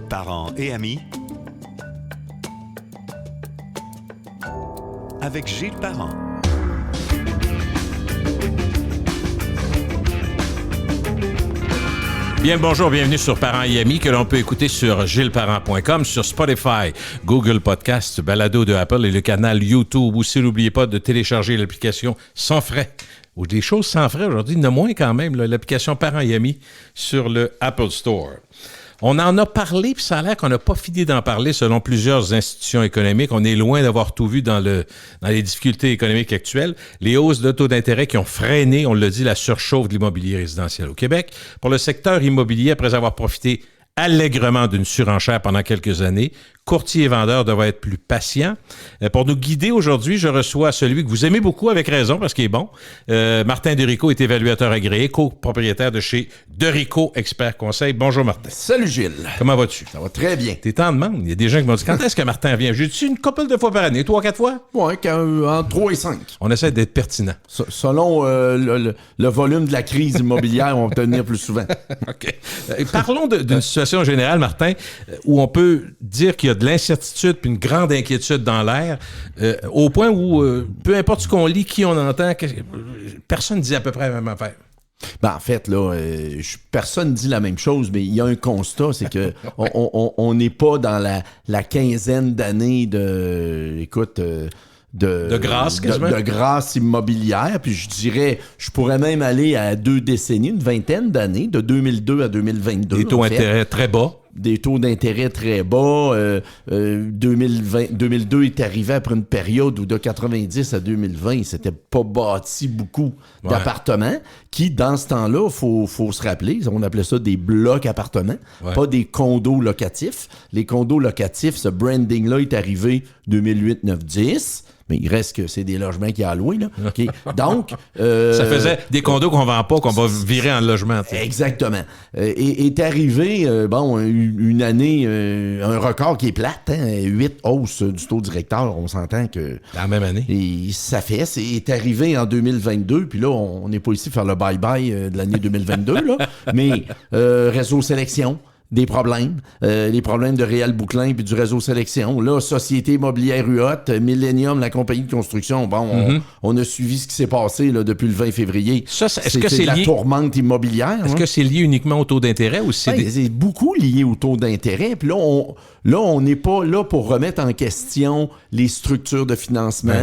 Parents et amis, avec Gilles Parent. Bien le bonjour, bienvenue sur Parents et Amis, que l'on peut écouter sur gillesparent.com, sur Spotify, Google Podcast, Balado de Apple et le canal YouTube. Aussi, n'oubliez pas de télécharger l'application sans frais, ou des choses sans frais aujourd'hui, il y en a moins quand même, là, l'application Parents et Amis sur le Apple Store. On en a parlé, puis ça a l'air qu'on n'a pas fini d'en parler selon plusieurs institutions économiques. On est loin d'avoir tout vu dans les difficultés économiques actuelles. Les hausses de taux d'intérêt qui ont freiné, on l'a dit, la surchauffe de l'immobilier résidentiel au Québec. Pour le secteur immobilier, après avoir profité allègrement d'une surenchère pendant quelques années, courtiers et vendeurs devraient être plus patients. Pour nous guider aujourd'hui, je reçois celui que vous aimez beaucoup, avec raison, parce qu'il est bon. Martin Derico est évaluateur agréé, copropriétaire de chez Derico Expert Conseil. Bonjour, Martin. Salut, Gilles. Comment vas-tu? Ça va très bien. T'es en demande. Il y a des gens qui m'ont dit, quand est-ce que Martin vient? J'ai dit une couple de fois par année, 3-4 fois? Oui, entre 3 et 5. On essaie d'être pertinent. Selon le volume de la crise immobilière, on va tenir plus souvent. OK. Parlons d'une situation générale, Martin, où on peut dire qu'il y a de l'incertitude puis une grande inquiétude dans l'air, au point où, peu importe ce qu'on lit, qui on entend, personne ne dit à peu près la même affaire. Ben, en fait, là, personne ne dit la même chose, mais il y a un constat, c'est que on n'est pas dans la quinzaine d'années de grâce, quasiment. De grâce immobilière, puis je dirais, je pourrais même aller à 2 décennies, une vingtaine d'années, de 2002 à 2022. Des taux d'intérêt très bas. Des taux d'intérêt très bas. 2002 est arrivé après une période où de 90 à 2020, il s'était pas bâti beaucoup d'appartements qui, dans ce temps-là, faut se rappeler, on appelait ça des blocs appartements, pas des condos locatifs. Les condos locatifs, ce branding-là est arrivé 2008, 9, 10. Mais il reste que c'est des logements qui a alloués, là. Okay. Donc... ça faisait des condos qu'on vend pas, qu'on va virer en logement. T'sais. Exactement. Est arrivé, une année, un record qui est plate, 8 hausses du taux directeur, on s'entend que... Dans la même année. Et ça fait, est arrivé en 2022, puis là, on n'est pas ici pour faire le bye-bye de l'année 2022, là, mais réseau sélection, des problèmes, les problèmes de Réal Bouclin puis du réseau sélection. Là, Société immobilière UOT, Millennium, la compagnie de construction, on a suivi ce qui s'est passé là, depuis le 20 février. Ça, est-ce que c'est la lié... tourmente immobilière. Est-ce que c'est lié uniquement au taux d'intérêt ou c'est beaucoup lié au taux d'intérêt. Puis là, on n'est pas là pour remettre en question les structures de financement,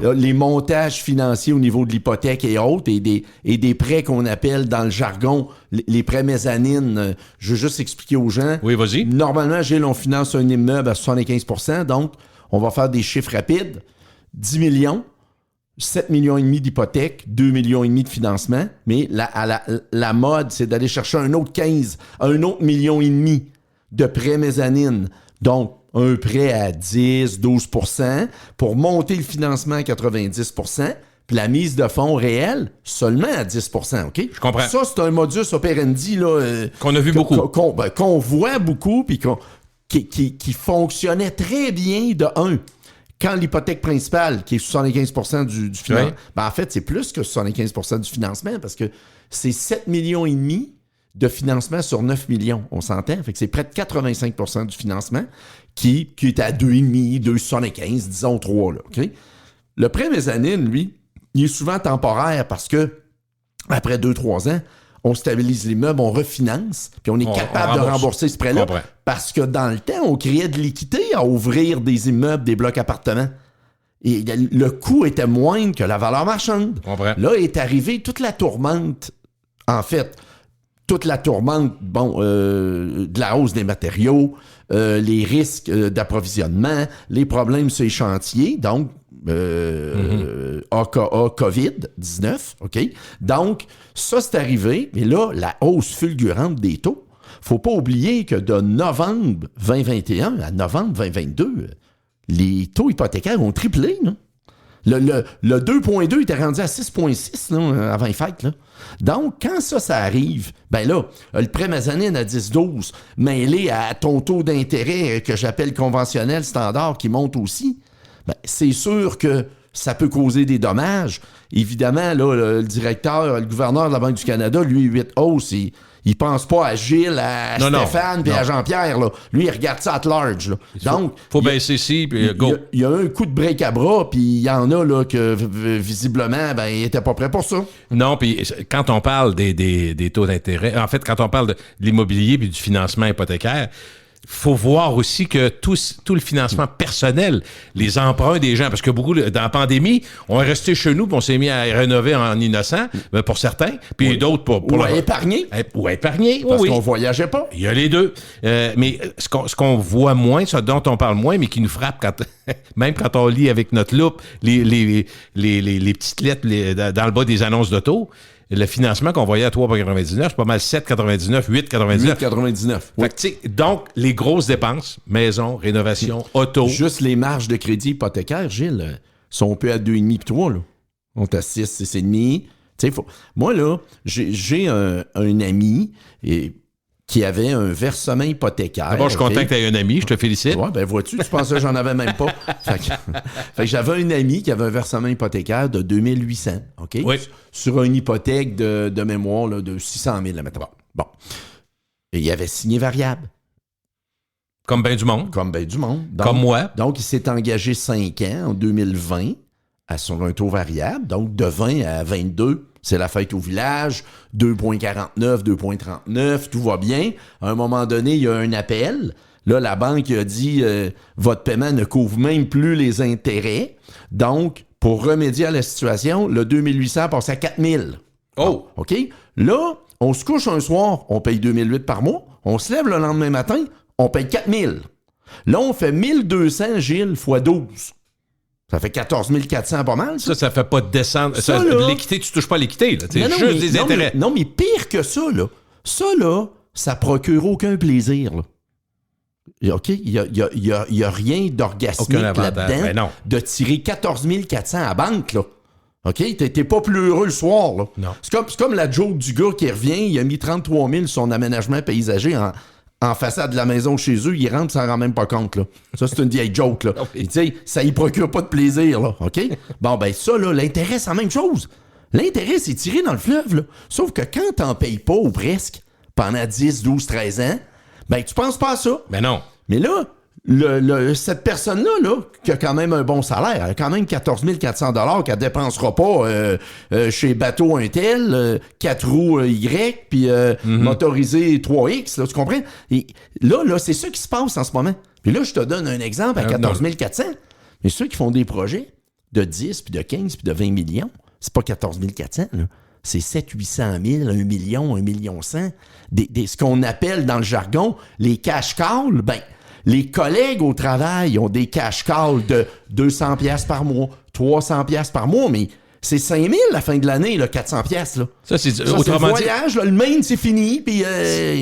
non. Les montages financiers au niveau de l'hypothèque et autres, et des prêts qu'on appelle dans le jargon les prêts mezzanines. Je veux juste expliquer aux gens. Oui, vas-y. Normalement, Gilles, on finance un immeuble à 75%, donc on va faire des chiffres rapides. 10 millions, 7 millions et demi d'hypothèque, 2 millions et demi de financement, mais la mode, c'est d'aller chercher un autre 15, un autre million et demi de prêts mezzanines. Donc, un prêt à 10, 12% pour monter le financement à 90%. Puis la mise de fonds réelle, seulement à 10%, OK? Je comprends. Ça, c'est un modus operandi là, qu'on a vu beaucoup. Qu'on voit beaucoup, puis qui fonctionnait très bien de 1. Quand l'hypothèque principale, qui est 75% du financement, en fait, c'est plus que 75% du financement, parce que c'est 7,5 millions de financement sur 9 millions, on s'entend? Fait que c'est près de 85% du financement qui est à 2,5, 2,75, disons 3, là, OK? Le prêt mezzanine, lui, il est souvent temporaire parce que après 2-3 ans, on stabilise l'immeuble, on refinance, puis on est capable de rembourser ce prêt-là. Parce que dans le temps, on créait de l'équité à ouvrir des immeubles, des blocs appartements. Et le coût était moindre que la valeur marchande. Là est arrivée toute la tourmente, en fait, de la hausse des matériaux, les risques d'approvisionnement, les problèmes sur les chantiers, donc AKA COVID-19, OK? Donc, ça, c'est arrivé, mais là, la hausse fulgurante des taux, faut pas oublier que de novembre 2021 à novembre 2022, les taux hypothécaires ont triplé, là. Le 2.2 était rendu à 6.6 là, avant les fêtes. Là. Donc, quand ça arrive, ben là, le prêt mezzanine à 10-12, mêlé à ton taux d'intérêt que j'appelle conventionnel standard qui monte aussi, ben, c'est sûr que ça peut causer des dommages. Évidemment, là, le directeur, le gouverneur de la Banque du Canada, lui, 8 hausses, Il pense pas à Gilles, à Non, Stéphane puis non. à Jean-Pierre. Là. Lui, il regarde ça at large. Là. Donc, Faut baisser ici, puis go. il y a un coup de break à bras, puis il y en a là, que visiblement, ben, il était pas prêt pour ça. Non, puis quand on parle des taux d'intérêt, en fait, quand on parle de l'immobilier puis du financement hypothécaire, faut voir aussi que tout le financement personnel, les emprunts des gens, parce que beaucoup, dans la pandémie, on est resté chez nous puis on s'est mis à rénover en innocent, ben pour certains, puis d'autres pour Ou à épargner. Ou à épargner, Parce oui. qu'on voyageait pas. Il y a les deux. Mais ce qu'on voit moins, ce dont on parle moins, mais qui nous frappe même quand on lit avec notre loupe les petites lettres dans le bas des annonces d'auto, le financement qu'on voyait à 3,99, c'est pas mal 7,99, 8,99. 8,99. Fait que, tu sais, donc, les grosses dépenses, maison, rénovation, auto. Juste les marges de crédit hypothécaire, Gilles, sont un peu à 2,5 puis 3. Là. On est à 6, 6,5. Moi, là, j'ai un ami qui avait un versement hypothécaire. D'abord, je suis content que tu aies un ami, je te félicite. Ouais, ben vois-tu, tu pensais que j'en avais même pas. Fait que j'avais un ami qui avait un versement hypothécaire de 2800, OK? Oui. Sur une hypothèque de mémoire là, de 600 000, là, maintenant. Bon. Et il avait signé variable. Comme bien du monde. Comme ben du monde. Donc, Comme moi. Donc, il s'est engagé 5 ans, en 2020, sur un taux variable. Donc, de 20 à 22, c'est la fête au village. 2,49, 2,39, tout va bien. À un moment donné, il y a un appel. Là, la banque a dit votre paiement ne couvre même plus les intérêts. Donc, pour remédier à la situation, le 2800 passe à 4000. Oh! OK? Là, on se couche un soir, on paye 2008 par mois. On se lève le lendemain matin, on paye 4000. Là, on fait 1200, Gilles, fois 12. Ça fait 14 400, pas mal, ça? Ça fait pas descendre. Ça, là- L'équité, tu touches pas à l'équité, là. C'est Non, juste mais- des non, intérêts. mais- non, mais pire que ça, là. Ça, là, ça procure aucun plaisir, là. OK? Il y a rien d'orgasmique Aucun avantage. là-dedans Ben non. de tirer 14 400 à la banque, là. OK? T'es pas plus heureux le soir, là. Non. C'est comme la joke du gars qui revient, il a mis 33 000 sur son aménagement paysager en façade de la maison chez eux, il rentre, ça s'en rend même pas compte, là. Ça, c'est une vieille joke, là. Et tu sais, ça y procure pas de plaisir, là. OK? Bon, ben ça, là, l'intérêt, c'est la même chose. L'intérêt, c'est tiré dans le fleuve, là. Sauf que quand t'en payes pas, ou presque, pendant 10, 12, 13 ans, ben tu penses pas à ça. Ben non. Mais là, cette personne-là, là, qui a quand même un bon salaire, elle a quand même 14 400 qu'elle dépensera pas chez Bateau Intel, 4 roues Y, puis motorisé 3X, là, tu comprends? Et là, c'est ça qui se passe en ce moment. Puis là, je te donne un exemple à 14 400. Mais ceux qui font des projets de 10, puis de 15, puis de 20 millions, c'est pas 14 400, là. C'est 700 000, 1 million, 1 million 100. Ce qu'on appelle dans le jargon les cash calls, ben, les collègues au travail ont des cash calls de 200 pièces par mois, 300 pièces par mois, mais c'est 5 000 à la fin de l'année, là, 400 pièces. Là. Ça, c'est Ça, c'est le autrement dit. voyage, là, le main, c'est fini. Puis,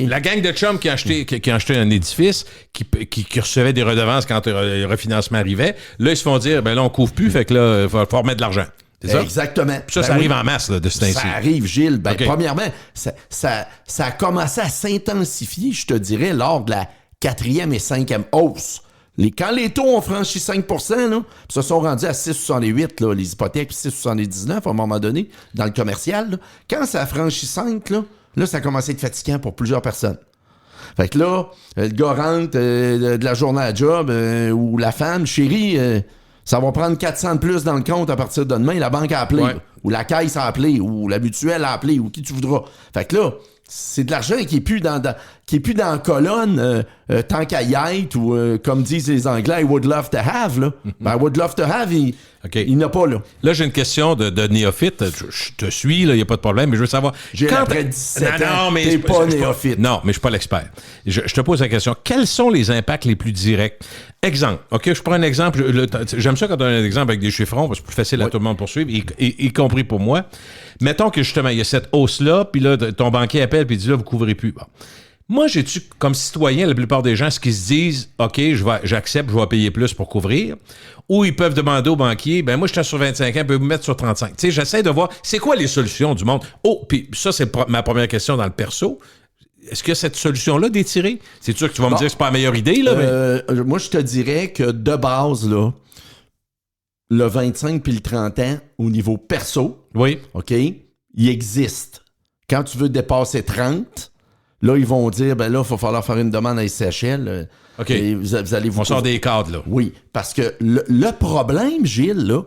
La gang de chums qui a acheté un édifice, qui recevait des redevances quand le refinancement arrivait, là, ils se font dire, ben là, on couvre plus, fait que là, il faut remettre de l'argent. C'est ça? Exactement. Puis ça, Ben ça oui. arrive en masse, là, de ce temps-ci. Ça arrive, Gilles. Ben, OK. Premièrement, ça a commencé à s'intensifier, je te dirais, lors de la 4e et 5e hausse. Quand les taux ont franchi 5 là, puis se sont rendus à 6,68, là, les hypothèques, puis 6,79 à un moment donné, dans le commercial, là, quand ça a franchi 5, là, ça a commencé à être fatigant pour plusieurs personnes. Fait que là, le gars rentre de la journée à job, ou la femme, chérie, ça va prendre 400 de plus dans le compte à partir de demain, la banque a appelé, Ouais. ou la caisse a appelé, ou la mutuelle a appelé, ou qui tu voudras. Fait que là, c'est de l'argent qui est plus dans la colonne tant qu'à y être, ou comme disent les Anglais, I would love to have, là. Ben, I would love to have, OK. il n'a pas, là. Là, j'ai une question de néophyte. Je te suis, il n'y a pas de problème, mais je veux savoir. J'ai quand- après 17 ans, mais t'es c'est pas je- néophyte. Non, mais je suis pas l'expert. Je te pose la question. Quels sont les impacts les plus directs? Exemple. OK, je prends un exemple. J'aime ça quand on a un exemple avec des chiffrons, parce que c'est plus facile à tout le monde pour suivre, y compris pour moi. Mettons que justement, il y a cette hausse-là, puis là, ton banquier appelle, puis il dit là, vous couvrez plus. Bon. Moi, j'ai-tu, comme citoyen, la plupart des gens, ce qu'ils se disent, OK, j'accepte, je vais payer plus pour couvrir, ou ils peuvent demander au banquier, ben moi, je suis sur 25 ans, peux vous mettre sur 35. Tu sais, j'essaie de voir, c'est quoi les solutions du monde? Oh, puis ça, c'est ma première question dans le perso. Est-ce que cette solution-là d'étirer, c'est sûr que tu vas me dire que c'est pas la meilleure idée, là, mais... Moi, je te dirais que de base, là, le 25 puis le 30 ans, au niveau perso, Oui. OK, il existe. Quand tu veux dépasser 30, Là, ils vont dire, ben là, il va falloir faire une demande à SCHL. OK. Et vous allez vous... On sort des cadres, là. Oui, parce que le problème, Gilles, là,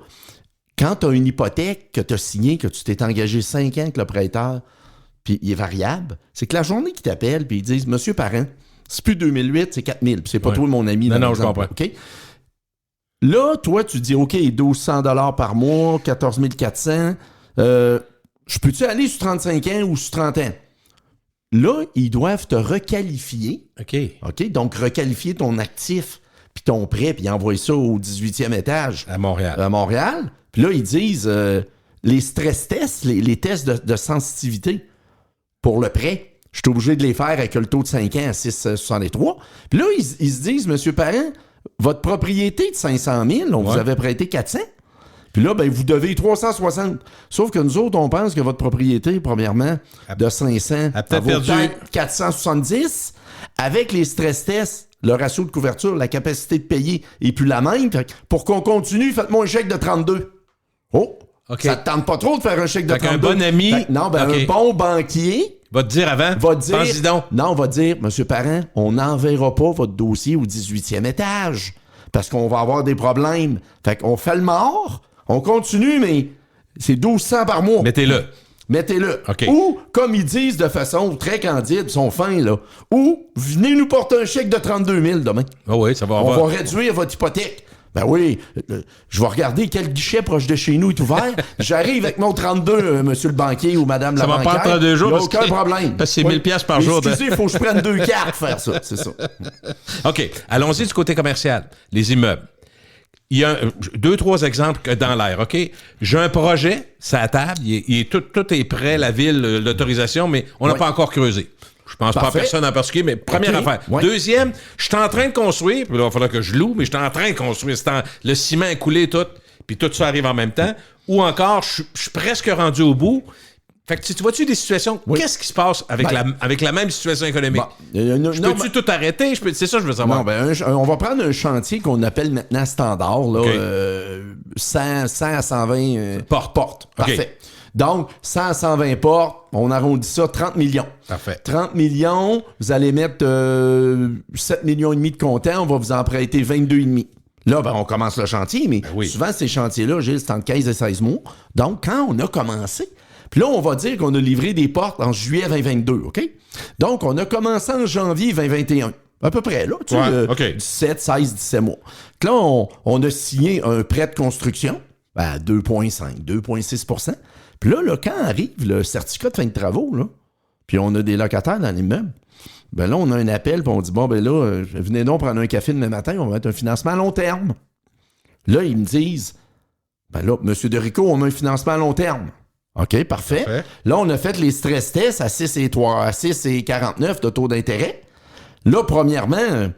quand tu as une hypothèque que tu as signée, que tu t'es engagé 5 ans avec le prêteur, puis il est variable, c'est que la journée qu'ils t'appellent, puis ils disent, Monsieur Parent, c'est plus 2008, c'est 4000, puis c'est pas toi, mon ami. Non, je comprends. OK? Là, toi, tu dis, OK, 1200 $ par mois, 14 400, je peux-tu aller sur 35 ans ou sur 30 ans? Là, ils doivent te requalifier. OK. Donc, requalifier ton actif, puis ton prêt, puis envoyer ça au 18e étage. À Montréal. Puis là, ils disent, les stress tests, les tests de sensitivité pour le prêt, je suis obligé de les faire avec le taux de 5 ans à 6,63. Puis là, ils se disent, Monsieur Parent, votre propriété de 500 000, on vous avait prêté 400. Puis là, ben, vous devez 360. Sauf que nous autres, on pense que votre propriété, premièrement, de 500, a peut-être perdu 470. Avec les stress tests, le ratio de couverture, la capacité de payer est plus la même. Pour qu'on continue, faites-moi un chèque de 32. Oh! OK. Ça te tente pas trop de faire un chèque de 32. Un bon ami. Un bon banquier va te dire avant. Pense-y donc. Non, va dire, Monsieur Parent, on n'enverra pas votre dossier au 18e étage parce qu'on va avoir des problèmes. Fait qu'on fait le mort, on continue, mais c'est 1200 par mois. Mettez-le. OK. Ou, comme ils disent de façon très candide, ils sont fins, là. Ou, venez nous porter un chèque de 32 000 demain. Ah oui, ça va On va réduire votre hypothèque. Ben oui, je vais regarder quel guichet proche de chez nous est ouvert. J'arrive avec mon 32, monsieur le banquier ou madame la banquière. Ça va pas prendre 2 jours. Il n'y a aucun problème. Parce que c'est 1000 $ par jour. Excusez, il faut que je prenne 2 cartes pour faire ça. C'est ça. OK. Allons-y du côté commercial. Les immeubles. Il y a 2-3 exemples dans l'air, OK? J'ai un projet, c'est à table, tout est prêt, la ville, l'autorisation, mais on n'a pas encore creusé. Je pense pas à personne en particulier, mais première affaire. Ouais. Deuxième, je suis en train de construire, puis là, il va falloir que je loue, mais je suis en train de construire. Le ciment est coulé tout, puis tout ça arrive en même temps. Ou encore, je suis presque rendu au bout. Fait que tu vois-tu des situations, qu'est-ce qui se passe avec la même situation économique? Je peux-tu tout arrêter? C'est ça que je veux savoir. Non, on va prendre un chantier qu'on appelle maintenant standard, là, 100 à 120 portes. Parfait. Okay. Donc, 100 à 120 portes, on arrondit ça 30 millions. Parfait. 30 millions, vous allez mettre 7,5 millions de comptant, on va vous en prêter 22,5. Là, on commence le chantier, mais souvent, ces chantiers-là, Gilles, c'est entre 15 et 16 mois. Donc, quand on a commencé, puis là, on va dire qu'on a livré des portes en juillet 2022, OK? Donc, on a commencé en janvier 2021. À peu près, là. Tu sais, 17, 16, 17 mois. Là, on a signé un prêt de construction à 2,5, 2,6 %. Puis là, quand arrive le certificat de fin de travaux, là, puis on a des locataires dans l'immeuble, ben là, on a un appel, puis on dit, bon, ben là, venez donc prendre un café demain matin, on va mettre un financement à long terme. Là, ils me disent, ben là, M. Derico, on a un financement à long terme. OK, parfait. Là, on a fait les stress tests à 6,49 de taux d'intérêt. Là, premièrement,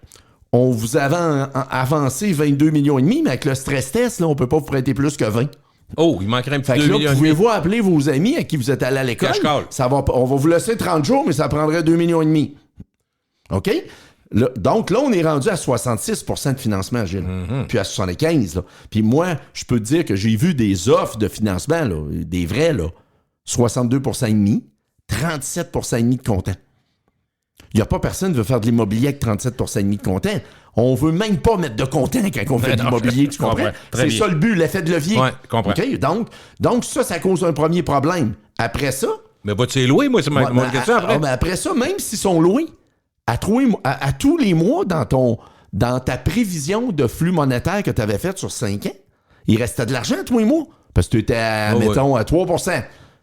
on vous avait avancé 22,5 millions, mais avec le stress test, là, on ne peut pas vous prêter plus que 20. Oh, il manquerait un petit 2 millions. Pouvez-vous appeler vos amis à qui vous êtes allé à l'école? On va vous laisser 30 jours, mais ça prendrait 2,5 millions. OK? Donc là, on est rendu à 66 % de financement, Gilles. Puis à 75 là. Puis moi, je peux te dire que j'ai vu des offres de financement, là, des vrais, là, 62,5 %, 37,5 % de comptant. Il n'y a pas personne qui veut faire de l'immobilier avec 37,5 % de comptant. On veut même pas mettre de comptant quand on fait de l'immobilier, tu comprends? C'est ça le but, l'effet de levier. Oui, je comprends. Okay? Donc ça cause un premier problème. Après ça... Mais vas-tu louer, moi, c'est ma question après. Mais après ça, même s'ils sont loués, à tous les mois dans ta prévision de flux monétaire que tu avais faite sur 5 ans, il restait de l'argent tous les mois. Parce que tu étais, mettons, à 3 %.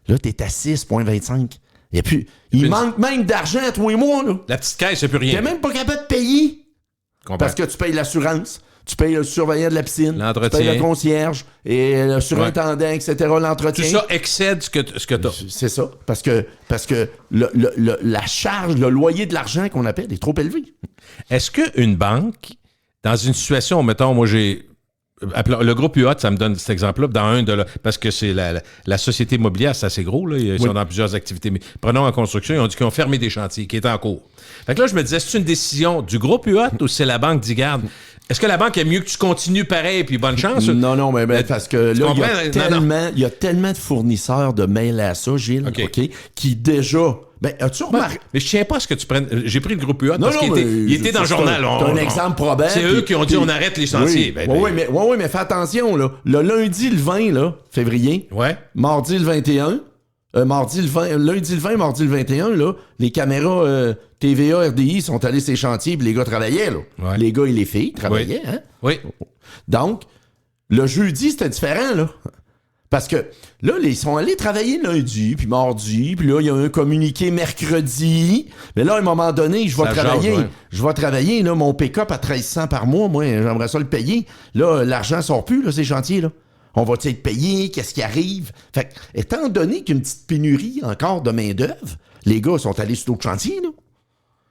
Là, tu es à 6,25 %. Et puis, il manque même d'argent à tous les mois. Là. La petite caisse, c'est plus rien. Tu n'es même pas capable de payer. Parce que tu payes l'assurance, tu payes le surveillant de la piscine, tu payes le concierge et le surintendant, etc., l'entretien. Tout ça excède ce que tu as. C'est ça. Parce que la charge, le loyer de l'argent qu'on appelle est trop élevé. Est-ce qu'une banque, dans une situation, mettons, moi j'ai... Le groupe UOT, ça me donne cet exemple-là, parce que c'est la société immobilière, c'est assez gros, là, ils sont dans plusieurs activités. Mais prenons en construction, ils ont dit qu'ils ont fermé des chantiers, qui étaient en cours. Fait que là, je me disais, c'est une décision du groupe UOT ou c'est la banque dit, garde, est-ce que la banque est mieux que tu continues pareil, puis bonne chance? Non, mais parce que là, il y a tellement de fournisseurs de mail à ça, Gilles, OK, qui déjà Ben, as-tu remarqué? Mais je tiens pas à ce que tu prennes. J'ai pris le groupe UA Non, parce qu'il était dans le journal. C'est un exemple probable. C'est eux qui ont dit on arrête les chantiers. Oui, mais fais attention, là. Le lundi le 20 là, février, mardi le 21, lundi le 20, mardi le 21, là, les caméras TVA, RDI sont allés sur les chantiers puis les gars travaillaient, là. Ouais. Les gars et les filles travaillaient, hein? Oui. Donc, le jeudi, c'était différent, là. Parce que là, ils sont allés travailler lundi, puis mardi, puis là, il y a un communiqué mercredi. Mais là, à un moment donné, je vais travailler, là, mon pick-up à 1300 par mois, moi, j'aimerais ça le payer. Là, l'argent sort plus, là, ces chantiers, là. On va-tu être payé? Qu'est-ce qui arrive? Fait que, étant donné qu'il y a une petite pénurie encore de main-d'œuvre, les gars sont allés sur d'autres chantiers, là.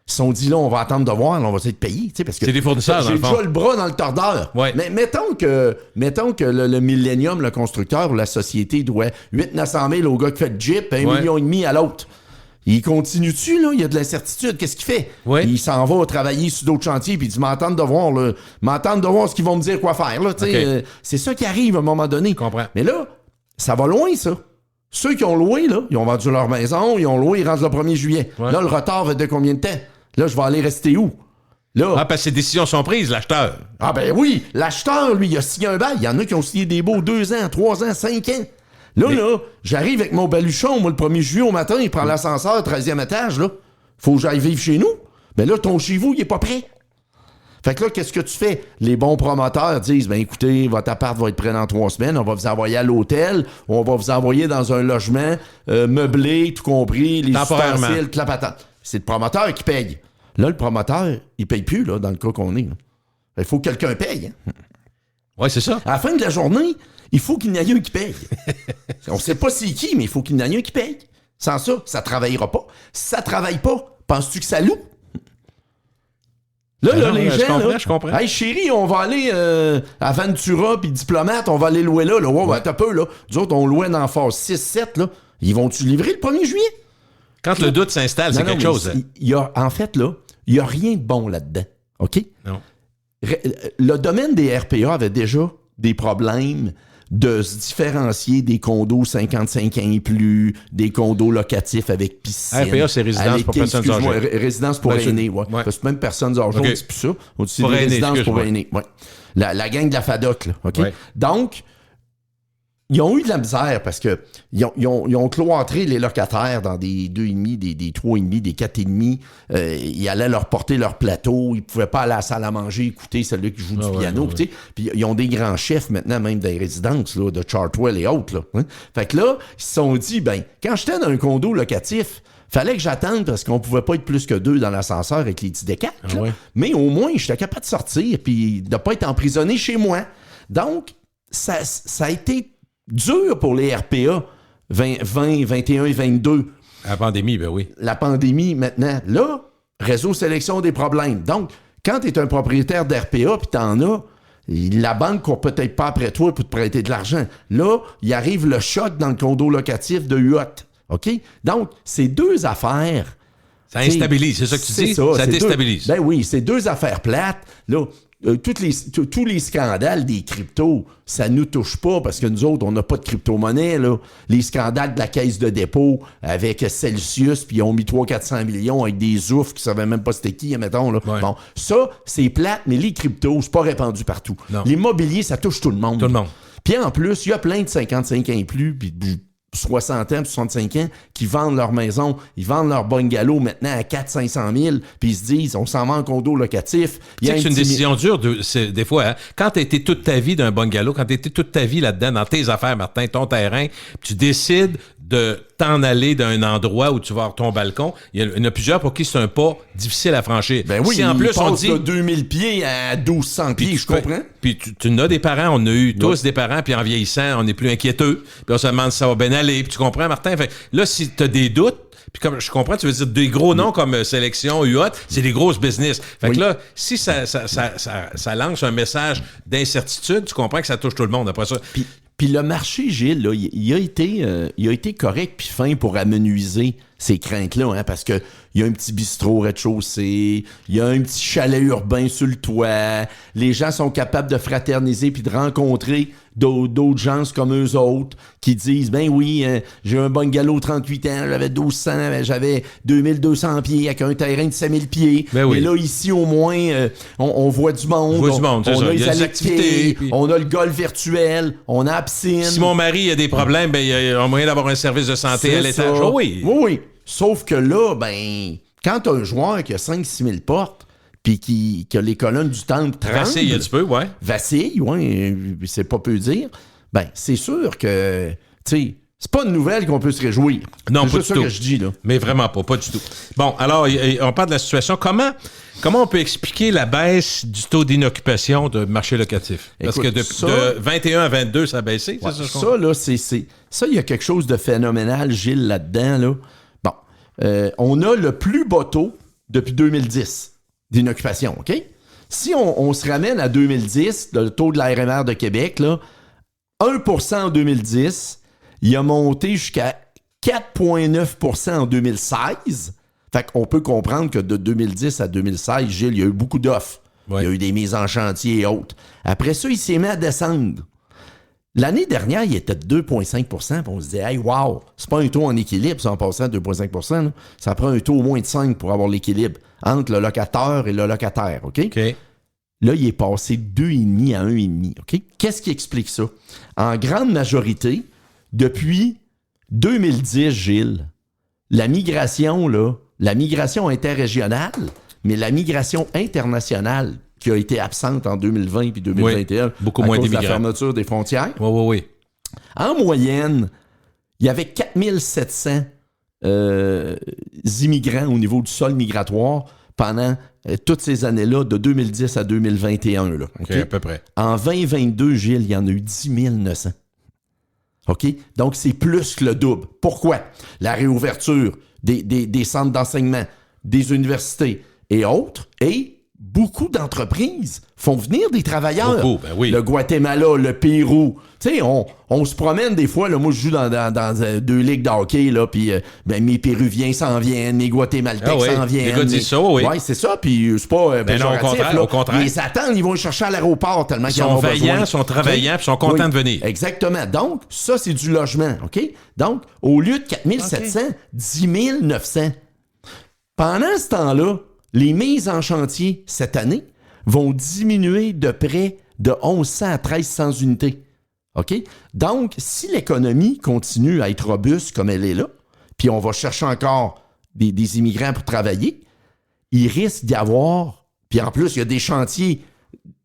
Ils se sont dit, là, on va attendre de voir, là, on va être payé. Parce que c'est des fournisseurs, j'ai déjà le bras dans le tordeur. Ouais. Mais mettons que le Millennium, le constructeur ou la société doit 800 000 au gars qui fait le Jeep, 1,5 million à l'autre. Il continue-tu, là? Il y a de l'incertitude. Qu'est-ce qu'il fait? Ouais. Il s'en va travailler sur d'autres chantiers, puis il dit, m'attendre de voir ce qu'ils vont me dire quoi faire. Là, c'est ça qui arrive à un moment donné. Je comprends. Mais là, ça va loin, ça. Ceux qui ont loué, là, ils ont vendu leur maison, ils ont loué, ils rentrent le 1er juillet. Ouais. Là, le retard va être de combien de temps? Là, je vais aller rester où? Là. Ah, parce que ces décisions sont prises, l'acheteur. Ah ben oui, l'acheteur, lui, il a signé un bail. Il y en a qui ont signé des baux 2 ans, 3 ans, 5 ans. Là, j'arrive avec mon baluchon, moi, le 1er juillet au matin, il prend l'ascenseur, 13e étage, là. Faut que j'aille vivre chez nous. Ben là, ton chez vous, il est pas prêt. Fait que là, qu'est-ce que tu fais? Les bons promoteurs disent, ben écoutez, votre appart va être prêt dans 3 semaines, on va vous envoyer à l'hôtel, on va vous envoyer dans un logement meublé, tout compris, les ustensiles, clapatante. C'est le promoteur qui paye. Là, le promoteur, il paye plus, là, dans le cas qu'on est. Là. Il faut que quelqu'un paye. Hein? Oui, c'est ça. À la fin de la journée, il faut qu'il y en ait un qui paye. On sait pas c'est qui, mais il faut qu'il y en ait un qui paye. Sans ça, ça ne travaillera pas. Si ça ne travaille pas, penses-tu que ça loue? Là, les gens, je comprends. Hey, chérie, on va aller à Ventura puis Diplomate, on va aller louer là. Ouais, t'as peu, là. Nous autres, on louait dans phase 6-7, là. Ils vont-tu livrer le 1er juillet? Quand le doute s'installe, c'est quelque chose. En fait, là, il n'y a rien de bon là-dedans. OK? Non. Le domaine des RPA avait déjà des problèmes de se différencier des condos 55 ans et plus, des condos locatifs avec piscine. RPA, c'est résidence pour personnes âgées. Résidence pour aînés, oui. Parce que même personnes âgées, on ne dit plus ça. On dit des résidences pour aînés. Ouais. La gang de la FADOC, là. OK? Ouais. Donc, ils ont eu de la misère parce que ils ont cloîtré les locataires dans des 2,5, des 3,5, des 4,5. Ils allaient leur porter leur plateau. Ils pouvaient pas aller à la salle à manger, écouter celui qui joue du piano. Ouais. Puis ils ont des grands chefs maintenant, même des résidences là, de Chartwell et autres. Là, hein? Fait que là, ils se sont dit, ben, quand j'étais dans un condo locatif, fallait que j'attende parce qu'on pouvait pas être plus que 2 dans l'ascenseur avec les 10 décats. Mais au moins, j'étais capable de sortir puis de pas être emprisonné chez moi. Donc, ça a été dur pour les RPA 20, 21 et 22. La pandémie, ben oui. La pandémie, maintenant. Là, réseau sélection des problèmes. Donc, quand tu es un propriétaire d'RPA puis t'en as, la banque court peut-être pas après toi pour te prêter de l'argent. Là, il arrive le choc dans le condo locatif de UOT. OK? Donc, c'est 2 affaires. Ça instabilise, c'est ça que tu dis? Ça déstabilise. Ben oui, c'est 2 affaires plates. Là, tous les scandales des cryptos, ça nous touche pas parce que nous autres, on n'a pas de crypto-monnaie. Là. Les scandales de la caisse de dépôt avec Celsius, puis ils ont mis 300-400 millions avec des oufs qui ne savaient même pas c'était qui, mettons. Là. Ouais. Bon, ça, c'est plate, mais les cryptos, c'est pas répandu partout. Non. L'immobilier, ça touche tout le monde. Tout le monde. Puis en plus, il y a plein de 55 ans et plus, puis 60 ans, 65 ans, qui vendent leur maison, ils vendent leur bungalow maintenant à 400-500 000, puis ils se disent, on s'en va en condo locatif. C'est une décision dure, des fois. Hein? Quand tu as été toute ta vie d'un bungalow, quand tu as été toute ta vie là-dedans, dans tes affaires, Martin, ton terrain, tu décides de t'en aller d'un endroit où tu vas avoir ton balcon, il y en a plusieurs pour qui c'est un pas difficile à franchir. Ben oui, si en plus on dit de 2000 pieds à 1200 pieds, je comprends. Puis tu as des parents, on a eu tous des parents, puis en vieillissant, on est plus inquiéteux, puis on se demande si ça va bien aller, puis tu comprends, Martin? Fait, là, si tu as des doutes, puis comme je comprends, tu veux dire des gros noms comme Sélection, UOT, c'est des grosses business. Fait que là, si ça lance un message d'incertitude, tu comprends que ça touche tout le monde après ça. Puis le marché, Gilles, là, il a été correct puis fin pour amenuiser ces craintes-là, hein, parce que il y a un petit bistrot au rez-de-chaussée, il y a un petit chalet urbain sur le toit, les gens sont capables de fraterniser puis de rencontrer d'autres gens comme eux autres qui disent, ben oui, j'ai un bungalow 38 ans, j'avais 1200, j'avais 2200 pieds avec un terrain de 5000 pieds. Ben oui. Et là, ici, au moins, on voit du monde. On voit du monde, c'est ça. a Il y a des activités, puis- on a le golf virtuel, on a la piscine. Si mon mari a des problèmes, ben, il y a un moyen d'avoir un service de santé à l'étage. ça. Oh oui. Oui. Sauf que là, ben, quand t'as un joueur qui a 5-6 000 portes, puis qui a les colonnes du temple Vacille un petit peu, ouais. vacille, ouais, c'est pas peu dire, ben, c'est sûr que, tu sais, c'est pas une nouvelle qu'on peut se réjouir. Non, c'est pas juste ça du tout. que je dis, là. Mais vraiment pas du tout. Bon, alors, on parle de la situation. Comment on peut expliquer la baisse du taux d'inoccupation de marché locatif? Parce Écoute, que ça- de 21 à 22, ça a baissé, Ouais, c'est ça? je comprends? ça, là, ça, il y a quelque chose de phénoménal, Gilles, là-dedans, là. Bon, on a le plus bas taux depuis 2010 d'inoccupation, OK? Si on se ramène à 2010, le taux de la RMR de Québec, là, 1% en 2010, il a monté jusqu'à 4,9% en 2016. Fait qu'on peut comprendre que de 2010 à 2016, Gilles, il y a eu beaucoup d'offres. Ouais. Il y a eu des mises en chantier et autres. Après ça, il s'est mis à descendre. L'année dernière, il était de 2,5 %. Puis on se dit, hey, wow, c'est pas un taux en équilibre, ça, en passant à 2,5 %. Ça prend un taux au moins de 5 pour avoir l'équilibre entre le locateur et le locataire. OK? OK. Là, il est passé de 2,5 à 1,5. OK? Qu'est-ce qui explique ça? En grande majorité, depuis 2010, Gilles, la migration interrégionale, mais la migration internationale qui a été absente en 2020 puis 2021 Oui, beaucoup à moins cause de la d'immigrants. fermeture des frontières. Oui. En moyenne, il y avait 4700 immigrants au niveau du sol migratoire pendant toutes ces années-là, de 2010 à 2021. Là, OK, OK? à peu près. En 2022, Gilles, il y en a eu 10 900. OK? Donc, c'est plus que le double. Pourquoi? La réouverture des centres d'enseignement, des universités et autres, et beaucoup d'entreprises font venir des travailleurs. Beaucoup, ben oui. Le Guatemala, le Pérou. Tu sais, on se promène des fois. Là, moi, je joue dans 2 ligues de hockey, là, puis ben, mes Péruviens s'en viennent, mes Guatémaltèques s'en viennent. Les gars disent ça, oui. Ouais, c'est ça, puis c'est pas Ben non, péjoratif, au contraire. Ils les attendent, ils vont les chercher à l'aéroport tellement Ils qu'ils en sont ont vaillants, besoin. sont travaillants, puis sont contents de venir. Exactement. Donc, ça, c'est du logement, OK? Donc, au lieu de 4 700, 10 900. Pendant ce temps-là, les mises en chantier cette année vont diminuer de près de 1100 à 1300 unités. OK? Donc, si l'économie continue à être robuste comme elle est là, puis on va chercher encore des immigrants pour travailler, il risque d'y avoir, puis en plus, il y a des chantiers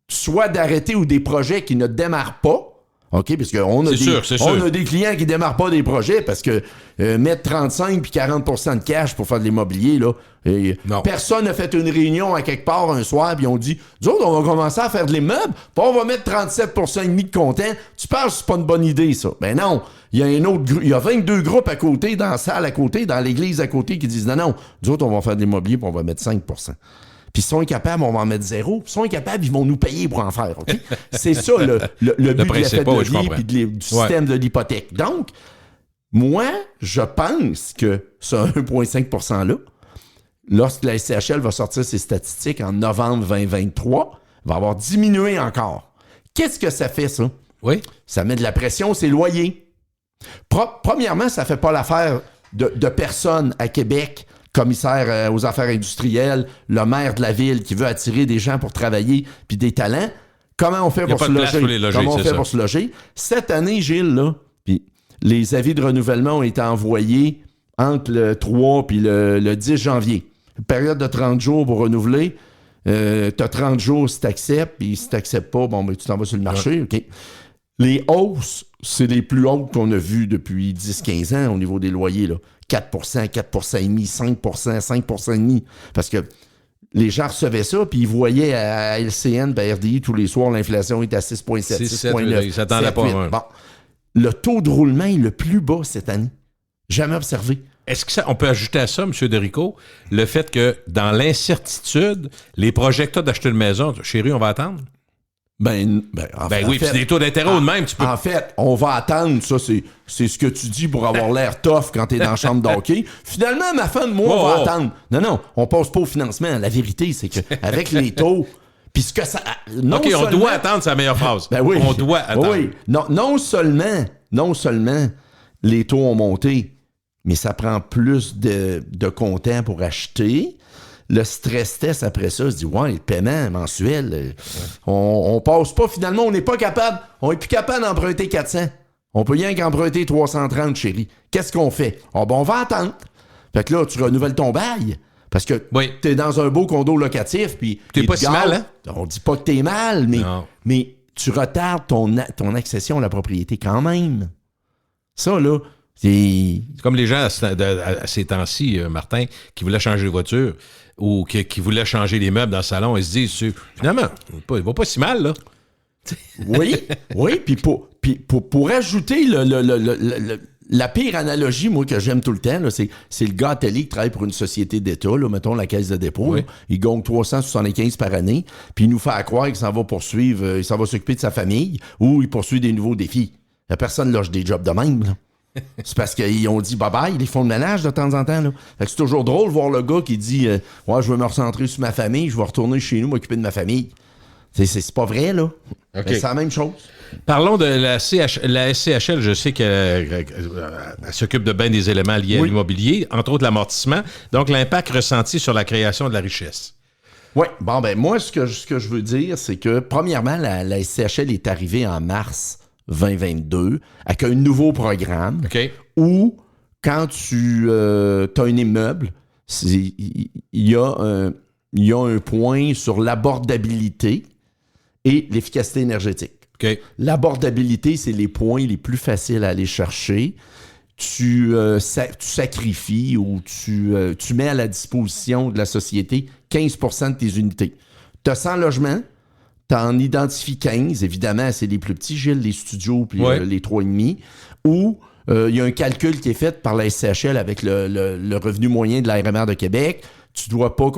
soit d'arrêter ou des projets qui ne démarrent pas. OK? Parce qu'on a, a des clients qui ne démarrent pas des projets parce que mettre 35 puis 40 % de cash pour faire de l'immobilier, là, personne n'a fait une réunion à quelque part un soir puis on dit, nous autres, on va commencer à faire de l'immeuble puis on va mettre 37 % et demi de comptant. Tu penses que c'est pas une bonne idée, ça? Ben non. Il y a 22 groupes à côté, dans la salle à côté, dans l'église à côté qui disent, non, nous autres, on va faire de l'immobilier puis on va mettre 5 %. Puis s'ils sont incapables, on va en mettre 0. Puis s'ils sont incapables, ils vont nous payer pour en faire. OK? C'est ça le but de la fête de vie et du système de l'hypothèque. Donc, moi, je pense que ce 1,5 % lorsque la SCHL va sortir ses statistiques en novembre 2023, va avoir diminué encore. Qu'est-ce que ça fait, ça? Oui. Ça met de la pression sur les loyers. Premièrement, ça ne fait pas l'affaire de personnes à Québec, commissaire aux affaires industrielles, le maire de la ville qui veut attirer des gens pour travailler puis des talents. Comment on fait pour se loger? Comment on fait pour se loger? Cette année, Gilles, là, puis les avis de renouvellement ont été envoyés entre le 3 puis le 10 janvier. Une période de 30 jours pour renouveler. T'as 30 jours si t'acceptes, puis si t'acceptes pas, bon, ben, tu t'en vas sur le marché. OK. Les hausses, c'est les plus hautes qu'on a vues depuis 10-15 ans au niveau des loyers, là. 4 %, 4 %, 5 %, 5 %. Parce que les gens recevaient ça, puis ils voyaient à LCN, à RDI, tous les soirs, l'inflation était à 6,7, 6,9. Ils s'attendaient pas. Bon. Le taux de roulement est le plus bas cette année. Jamais observé. Est-ce qu'on peut ajouter à ça, M. Derico, le fait que dans l'incertitude, les projets que tu as d'acheter une maison, chérie, on va attendre? En fait, oui, puis des taux d'intérêt ou de même, tu peux... En fait, on va attendre, ça, c'est ce que tu dis pour avoir l'air tough quand t'es dans la chambre d'hockey. Finalement, ma femme, moi, on va attendre. Non, on passe pas au financement. La vérité, c'est qu'avec les taux, puisque ça... on doit attendre, c'est la meilleure phrase. Oui. On doit attendre. Oui, non seulement les taux ont monté, mais ça prend plus de comptant pour acheter. Le stress test après ça se dit, le paiement mensuel, on passe pas, finalement, on n'est pas capable, on est plus capable d'emprunter 400. On peut rien qu'emprunter 330, chérie. Qu'est-ce qu'on fait? On va attendre. Fait que là, tu renouvelles ton bail. Parce que t'es dans un beau condo locatif, puis... T'es pas si mal, hein? On dit pas que t'es mal, mais tu retardes ton accession à la propriété quand même. Ça, là, c'est comme les gens à ces temps-ci, Martin, qui voulaient changer de voiture ou qui voulaient changer les meubles dans le salon, ils se disent, finalement, il va pas si mal, là. Oui, puis pour ajouter la pire analogie, moi, que j'aime tout le temps, là, c'est le gars à télé qui travaille pour une société d'État, là, mettons la Caisse de dépôt. Oui. Là, il gagne 375 par année, puis il nous fait croire qu'il s'en va poursuivre, il s'en va s'occuper de sa famille, ou il poursuit des nouveaux défis. La personne loge des jobs de même, là. C'est parce qu'ils ont dit bye-bye, ils font le ménage de temps en temps. Là. Fait que c'est toujours drôle de voir le gars qui dit je veux me recentrer sur ma famille, je vais retourner chez nous m'occuper de ma famille. C'est pas vrai, là. Okay. C'est la même chose. Parlons de la SCHL. Je sais qu'elle s'occupe de bien des éléments liés à l'immobilier, entre autres l'amortissement. Donc, l'impact ressenti sur la création de la richesse. Oui. Moi, ce que je veux dire, c'est que, premièrement, la SCHL est arrivée en mars 2022 avec un nouveau programme où, quand tu as un immeuble, il y a un point sur l'abordabilité et l'efficacité énergétique. L'abordabilité, c'est les points les plus faciles à aller chercher. Tu sacrifies ou tu mets à la disposition de la société 15% de tes unités. Tu as 100 logements, tu en identifies 15. Évidemment, c'est les plus petits, Gilles, les studios puis les 3,5. Ou il y a un calcul qui est fait par la SCHL avec le revenu moyen de la RMR de Québec. Tu ne dois pas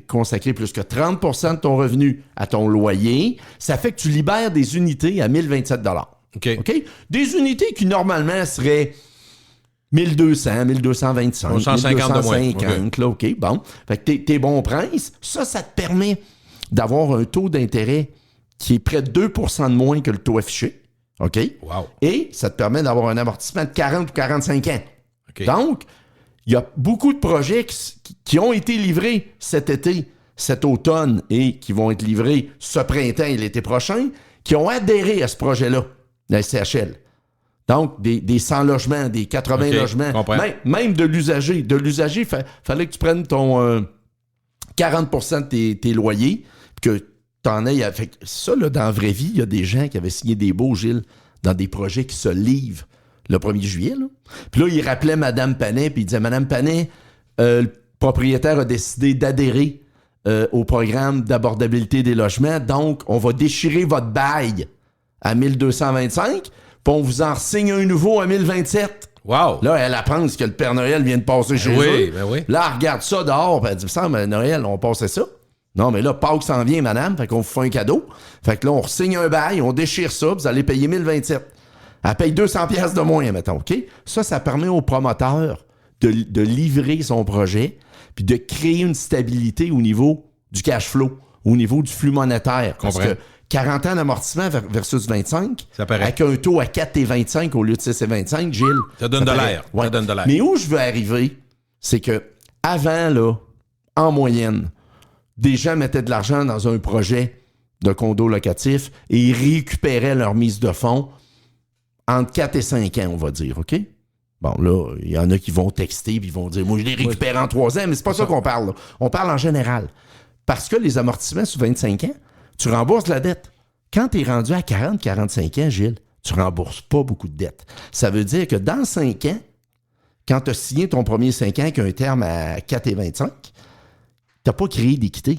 consacrer plus que 30% de ton revenu à ton loyer. Ça fait que tu libères des unités à 1027 $. Des unités qui, normalement, seraient 1200, 1225, 1250. Là, bon. Fait que t'es bon prince. Ça te permet d'avoir un taux d'intérêt qui est près de 2% de moins que le taux affiché. OK? Wow. Et ça te permet d'avoir un amortissement de 40 ou 45 ans. Donc, il y a beaucoup de projets qui ont été livrés cet été, cet automne, et qui vont être livrés ce printemps et l'été prochain, qui ont adhéré à ce projet-là, la SCHL. Donc, des 100 logements, des 80 logements, même de l'usager. De l'usager, fallait que tu prennes ton 40% de tes loyers, puis que tu en aies... Fait, ça, là, dans la vraie vie, il y a des gens qui avaient signé des baux, Gilles, dans des projets qui se livrent le 1er juillet. Là. Puis là, il rappelait Mme Panet, puis il disait, Mme Panet, le propriétaire a décidé d'adhérer au programme d'abordabilité des logements, donc on va déchirer votre bail à 1225, puis on vous en signe un nouveau à 1027. Wow! Là, elle pense que le Père Noël vient de passer chez eux. Oui. Là, elle regarde ça dehors, puis elle dit, ça, mais Noël, on passait ça. Non, mais là, Pâques s'en vient, madame, fait qu'on vous fait un cadeau. Fait que là, on signe un bail, on déchire ça, vous allez payer 1027. Elle paye 200 pièces de moins, mettons, OK? Ça permet au promoteur de livrer son projet puis de créer une stabilité au niveau du cash flow, au niveau du flux monétaire. Parce que 40 ans d'amortissement versus 25, avec un taux à 4,25 au lieu de 6,25, Gilles... Ça donne de l'air. Ouais. Ça donne de l'air. Mais où je veux arriver, c'est que avant, là, en moyenne, des gens mettaient de l'argent dans un projet de condo locatif et ils récupéraient leur mise de fonds entre 4 et 5 ans, on va dire, OK? Bon, là, il y en a qui vont texter et ils vont dire, moi, je les récupère en 3 ans, mais c'est pas ça qu'on parle, là. On parle en général. Parce que les amortissements sur 25 ans, tu rembourses la dette. Quand tu es rendu à 40-45 ans, Gilles, tu rembourses pas beaucoup de dettes. Ça veut dire que dans 5 ans, quand tu as signé ton premier 5 ans avec un terme à 4,25, tu n'as pas créé d'équité.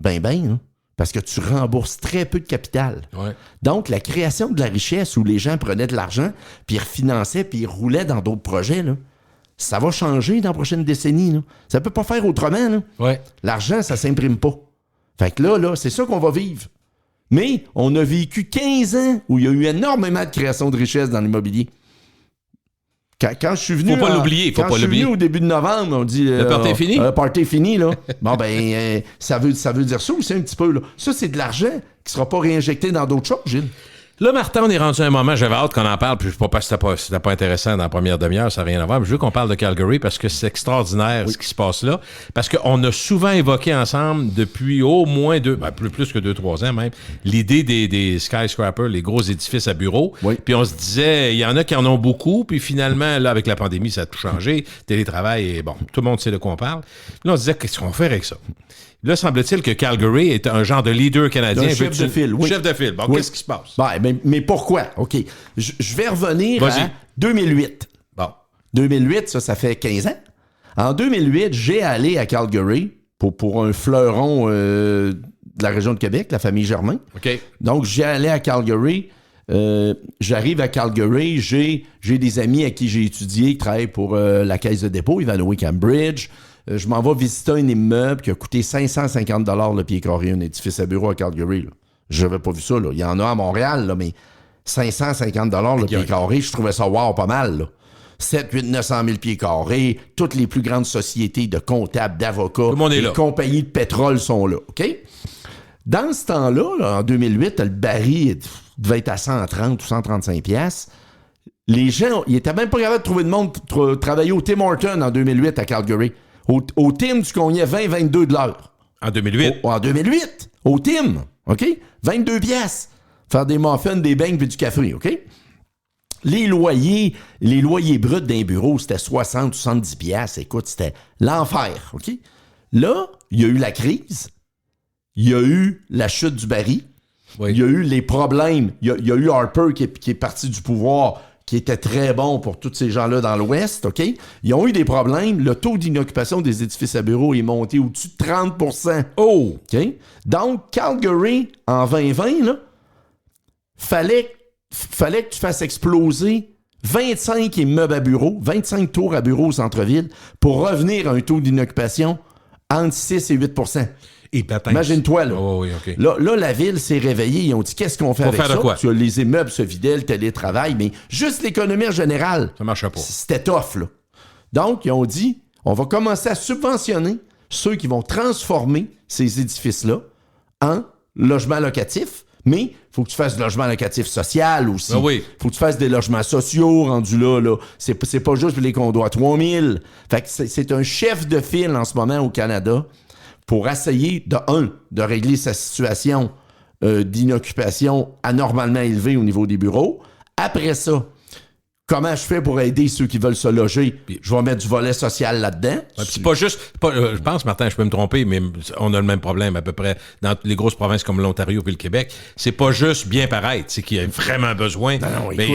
Hein? Parce que tu rembourses très peu de capital. Ouais. Donc, la création de la richesse où les gens prenaient de l'argent, puis ils refinançaient, puis ils roulaient dans d'autres projets, là, ça va changer dans la prochaine décennie. Là. Ça ne peut pas faire autrement. Là. Ouais. L'argent, ça ne s'imprime pas. Fait que là, c'est ça qu'on va vivre. Mais on a vécu 15 ans où il y a eu énormément de création de richesse dans l'immobilier. Quand je suis venu... Faut pas l'oublier, Quand je suis venu au début de novembre, on dit... Le party est fini? Le party est fini, là. Bon, ça veut dire ça aussi un petit peu, là. Ça, c'est de l'argent qui sera pas réinjecté dans d'autres choses, Gilles. Là, Martin, on est rendu à un moment, j'avais hâte qu'on en parle, puis pas parce que c'était pas intéressant dans la première demi-heure, ça n'a rien à voir, mais je veux qu'on parle de Calgary parce que c'est extraordinaire ce qui se passe là. Parce qu'on a souvent évoqué ensemble depuis au moins plus que 2-3 ans même, l'idée des skyscrapers, les gros édifices à bureaux. Oui. Puis on se disait, il y en a qui en ont beaucoup, puis finalement, là, avec la pandémie, ça a tout changé. Télétravail, et bon, tout le monde sait de quoi on parle. Là, on se disait, qu'est-ce qu'on fait avec ça? Là, semble-t-il que Calgary est un genre de leader canadien. Un chef de file, oui. Chef de file. Bon, oui. Qu'est-ce qui se passe? Mais pourquoi? OK. Je vais revenir Vas-y. à 2008. Bon. 2008, ça fait 15 ans. En 2008, j'ai allé à Calgary pour un fleuron de la région de Québec, la famille Germain. OK. Donc, j'ai allé à Calgary. J'arrive à Calgary. J'ai des amis à qui j'ai étudié qui travaillent pour la Caisse de dépôt, Ivanhoe Cambridge. Je m'en vais visiter un immeuble qui a coûté 550 $ le pied carré, un édifice à bureau à Calgary. Je n'avais pas vu ça. Là. Il y en a à Montréal, là, mais 550 $ le pied carré, je trouvais ça wow, pas mal. Là. 7, 8, 900 000 pieds carrés, toutes les plus grandes sociétés de comptables, d'avocats, les compagnies de pétrole sont là. OK? Dans ce temps-là, là, en 2008, le baril devait être à 130 ou 135 $. Les gens, ils n'étaient même pas capables de trouver de monde pour travailler au Tim Hortons en 2008 à Calgary. Au Tim, tu cognais 20-22 $ En 2008? En 2008, au Tim, OK? 22 $. Faire des muffins, des beignes puis du café, OK? Les loyers bruts d'un bureau, c'était 60-70 $. Écoute, c'était l'enfer, OK? Là, il y a eu la crise. Il y a eu la chute du baril. Oui. Il y a eu les problèmes. Il y a eu Harper qui est parti du pouvoir, qui était très bon pour tous ces gens-là dans l'Ouest, OK? Ils ont eu des problèmes. Le taux d'inoccupation des édifices à bureaux est monté au-dessus de 30 %. Oh! OK? Donc, Calgary, en 2020, là, fallait que tu fasses exploser 25 immeubles à bureaux, 25 tours à bureaux au centre-ville pour revenir à un taux d'inoccupation entre 6 et 8 %. Imagine-toi, là. Oh, oui, OK. Là, la ville s'est réveillée. Ils ont dit, qu'est-ce qu'on fait avec ça? Quoi? Les immeubles se vidaient, le télétravail, mais juste l'économie en général. Ça marchait pas. C'était tough, là. Donc, ils ont dit, on va commencer à subventionner ceux qui vont transformer ces édifices-là en logements locatifs, mais il faut que tu fasses du logement locatif social aussi. Ah oui. Faut que tu fasses des logements sociaux rendus là. C'est pas juste les condos à 3000. Fait que c'est un chef de file en ce moment au Canada pour essayer, de régler sa situation d'inoccupation anormalement élevée au niveau des bureaux. Après ça, comment je fais pour aider ceux qui veulent se loger? Je vais mettre du volet social là-dedans. Ouais, c'est pas juste... je pense, Martin, je peux me tromper, mais on a le même problème à peu près dans les grosses provinces comme l'Ontario et le Québec. C'est pas juste bien paraître, c'est qu'il y a vraiment besoin. Non, mais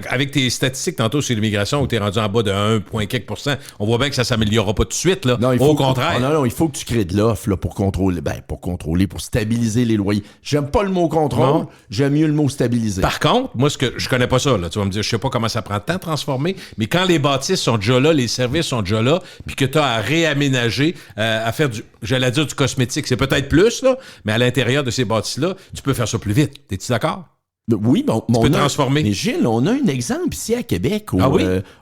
avec tes statistiques tantôt sur l'immigration où tu es rendu en bas de 1, quelques %, on voit bien que ça s'améliorera pas tout de suite. Là. Non, au contraire. Non, il faut que tu crées de l'offre là, pour contrôler, pour stabiliser les loyers. J'aime pas le mot contrôle, j'aime mieux le mot stabiliser. Par contre, moi, je connais pas ça. Là. Tu vas me dire, je sais pas comment ça prend de temps à transformer, mais quand les bâtisses sont déjà là, les services sont déjà là, puis que tu as à réaménager, à faire j'allais dire du cosmétique, c'est peut-être plus, là, mais à l'intérieur de ces bâtisses-là, tu peux faire ça plus vite. T'es-tu d'accord? Oui, tu peux transformer. Mais Gilles, on a un exemple ici à Québec,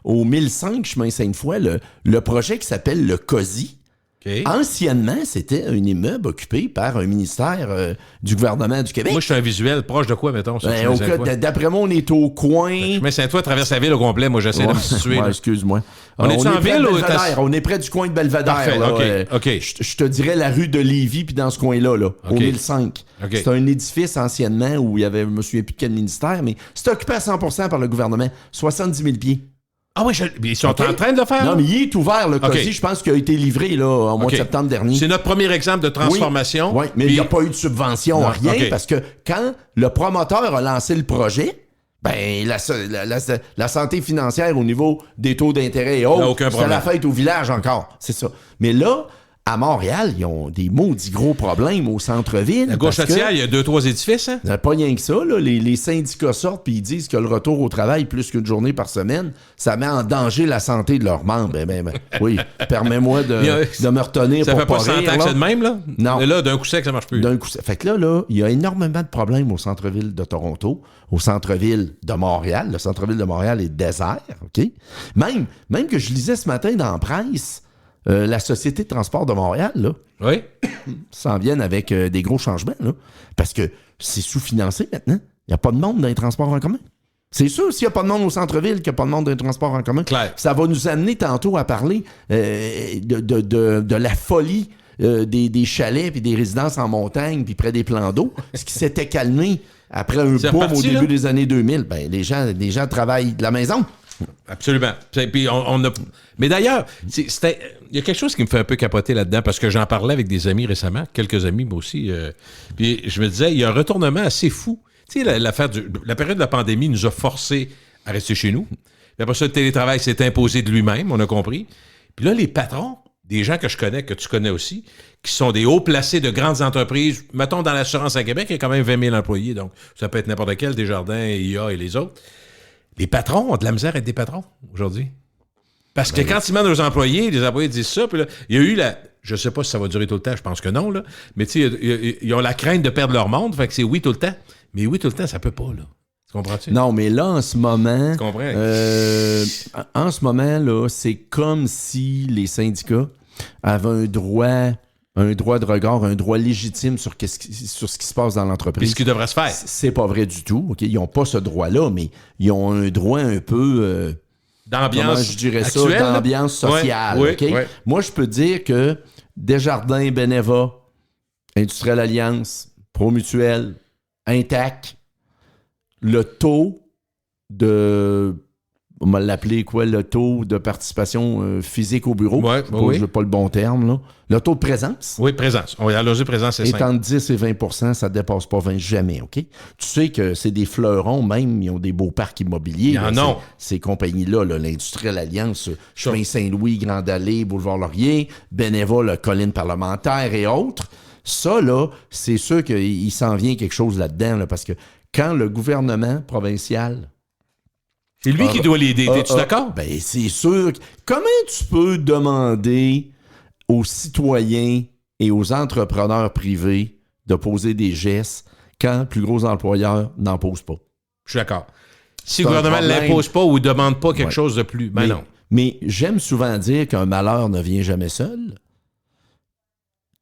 au 1005 chemin Sainte-Foy, le projet qui s'appelle le COSI. Okay. Anciennement, c'était un immeuble occupé par un ministère du gouvernement du Québec. Moi, je suis un visuel proche de quoi, mettons? D'après moi, on est au coin... Mais Saint-Foy traverse la ville au complet. Moi, j'essaie de me situer. Excuse-moi. On est en ville ou... On est près du coin de Belvedere. Parfait, là, OK. Je te dirais la rue de Lévis, puis dans ce coin-là, au 1005. Okay. C'est un édifice anciennement où il y avait, je me souviens plus de quel ministère, mais c'est occupé à 100% par le gouvernement. 70 000 pieds. Ah oui, ils sont en train de le faire? Non, mais il est ouvert, le COSI. Je pense qu'il a été livré là, au mois de septembre dernier. C'est notre premier exemple de transformation. Oui, mais il n'y a pas eu de subvention, rien, parce que quand le promoteur a lancé le projet, la santé financière au niveau des taux d'intérêt est haute. C'était la fête au village encore, c'est ça. Mais là, À Montréal, ils ont des maudits gros problèmes au centre-ville. La Gauchetière, il y a 2-3 édifices, hein? Pas rien que ça, là. Les syndicats sortent puis ils disent que le retour au travail plus qu'une journée par semaine, ça met en danger la santé de leurs membres. Oui, permets-moi de me retenir ça pour fait pas 100 ans que c'est de même, là? Non. Mais là, d'un coup sec, ça marche plus. D'un coup sec. Fait que là, il y a énormément de problèmes au centre-ville de Toronto, au centre-ville de Montréal. Le centre-ville de Montréal est désert, OK? Même que je lisais ce matin dans la presse, la Société de transport de Montréal, là, oui. s'en viennent avec des gros changements, là, parce que c'est sous-financé maintenant. Il n'y a pas de monde dans les transports en commun. C'est sûr, s'il n'y a pas de monde au centre-ville, qu'il n'y a pas de monde dans les transports en commun. Claire. Ça va nous amener tantôt à parler de la folie des chalets et des résidences en montagne puis près des plans d'eau, ce qui s'était calmé après un boom au début des années 2000. Ben, les gens travaillent de la maison. Absolument. Puis on a... Mais d'ailleurs, il y a quelque chose qui me fait un peu capoter là-dedans, parce que j'en parlais avec des amis récemment, quelques amis, moi aussi. Puis je me disais, il y a un retournement assez fou. Tu sais, la période de la pandémie nous a forcés à rester chez nous. Puis après ça, le télétravail s'est imposé de lui-même, on a compris. Puis là, les patrons, des gens que je connais, que tu connais aussi, qui sont des hauts placés de grandes entreprises, mettons dans l'assurance à Québec, il y a quand même 20 000 employés, donc ça peut être n'importe quel, Desjardins, IA et les autres. Les patrons ont de la misère à être des patrons aujourd'hui. Parce que quand ils demandent aux employés, les employés disent ça, puis là, il y a eu je sais pas si ça va durer tout le temps, je pense que non, là, mais tu sais, ils ont la crainte de perdre leur monde, fait que c'est oui tout le temps. Mais oui tout le temps, ça peut pas, là. Tu comprends-tu? Non, mais là, en ce moment... Tu comprends? En ce moment, là, c'est comme si les syndicats avaient un droit de regard, un droit légitime sur ce qui se passe dans l'entreprise. Puis ce qui devrait se faire. C'est pas vrai du tout. Okay? Ils n'ont pas ce droit-là, mais ils ont un droit un peu... d'ambiance comment je dirais actuelle, ça? D'ambiance sociale. Ouais, okay? ouais. Moi, je peux dire que Desjardins, Beneva, Industrielle Alliance, Promutuel, Intac, le taux de... On va l'appeler quoi? Le taux de participation physique au bureau. Je n'ai pas le bon terme, là. Le taux de présence. Oui, présence. On va alloger présence, c'est 5. Entre 10 et 20 %, ça ne dépasse pas 20 jamais, OK? Tu sais que c'est des fleurons, même, ils ont des beaux parcs immobiliers. Ces compagnies-là, l'Industrielle Alliance, Chemin Saint-Louis, Grande Allée, Boulevard Laurier, Beneva, Colline Parlementaire et autres. Ça, là, c'est sûr qu'il s'en vient quelque chose là-dedans, là, parce que quand le gouvernement provincial... C'est lui qui doit l'aider, es-tu d'accord? Ben, c'est sûr. Comment tu peux demander aux citoyens et aux entrepreneurs privés de poser des gestes quand le plus gros employeur n'en pose pas? Je suis d'accord. Si le gouvernement ne l'impose pas ou ne demande pas quelque chose de plus, ben non. Mais j'aime souvent dire qu'un malheur ne vient jamais seul.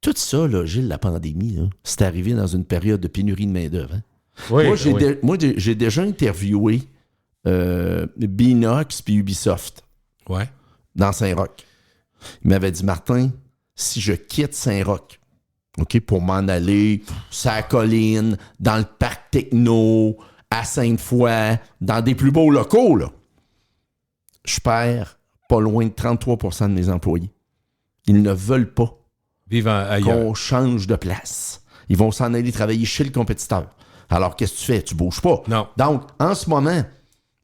Tout ça, là, Gilles, la pandémie, là, c'est arrivé dans une période de pénurie de main-d'œuvre. Hein? Oui, moi, j'ai déjà interviewé Binox puis Ubisoft dans Saint-Roch. Il m'avait dit, Martin, si je quitte Saint-Roch, OK, pour m'en aller sur la colline, dans le parc techno, à Sainte-Foy, dans des plus beaux locaux, là, je perds pas loin de 33 % de mes employés. Ils ne veulent pas qu'on change de place. Ils vont s'en aller travailler chez le compétiteur. Alors, qu'est-ce que tu fais? Tu bouges pas. Non. Donc, en ce moment,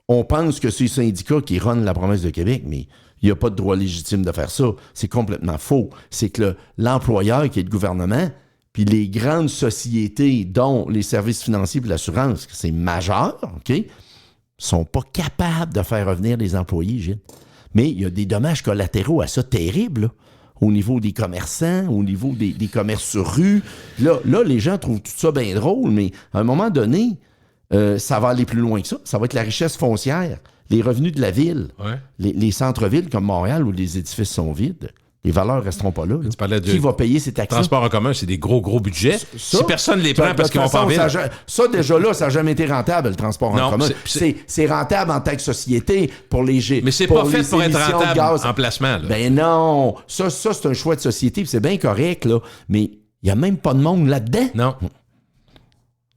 on pense que c'est les syndicats qui runnent la province de Québec, mais il n'y a pas de droit légitime de faire ça. C'est complètement faux. C'est que l'employeur, qui est le gouvernement, puis les grandes sociétés, dont les services financiers et l'assurance, c'est majeur, OK, sont pas capables de faire revenir les employés, Gilles. Mais il y a des dommages collatéraux à ça terribles, là, au niveau des commerçants, au niveau des commerces sur rue. Là, les gens trouvent tout ça bien drôle, mais à un moment donné, ça va aller plus loin que ça. Ça va être la richesse foncière, les revenus de la ville, les centres-villes comme Montréal où les édifices sont vides. Les valeurs ne resteront pas là. Qui va payer ces taxes? Transport en commun, c'est des gros budgets. Si personne ne les prend parce qu'ils vont pas en ville. Ça, déjà là, ça n'a jamais été rentable, le transport en commun. C'est rentable en tant que société pour les G. Mais c'est pas fait pour être rentable en placement. Là. Ben non. Ça c'est un choix de société, c'est bien correct, là. Mais il n'y a même pas de monde là-dedans. Non.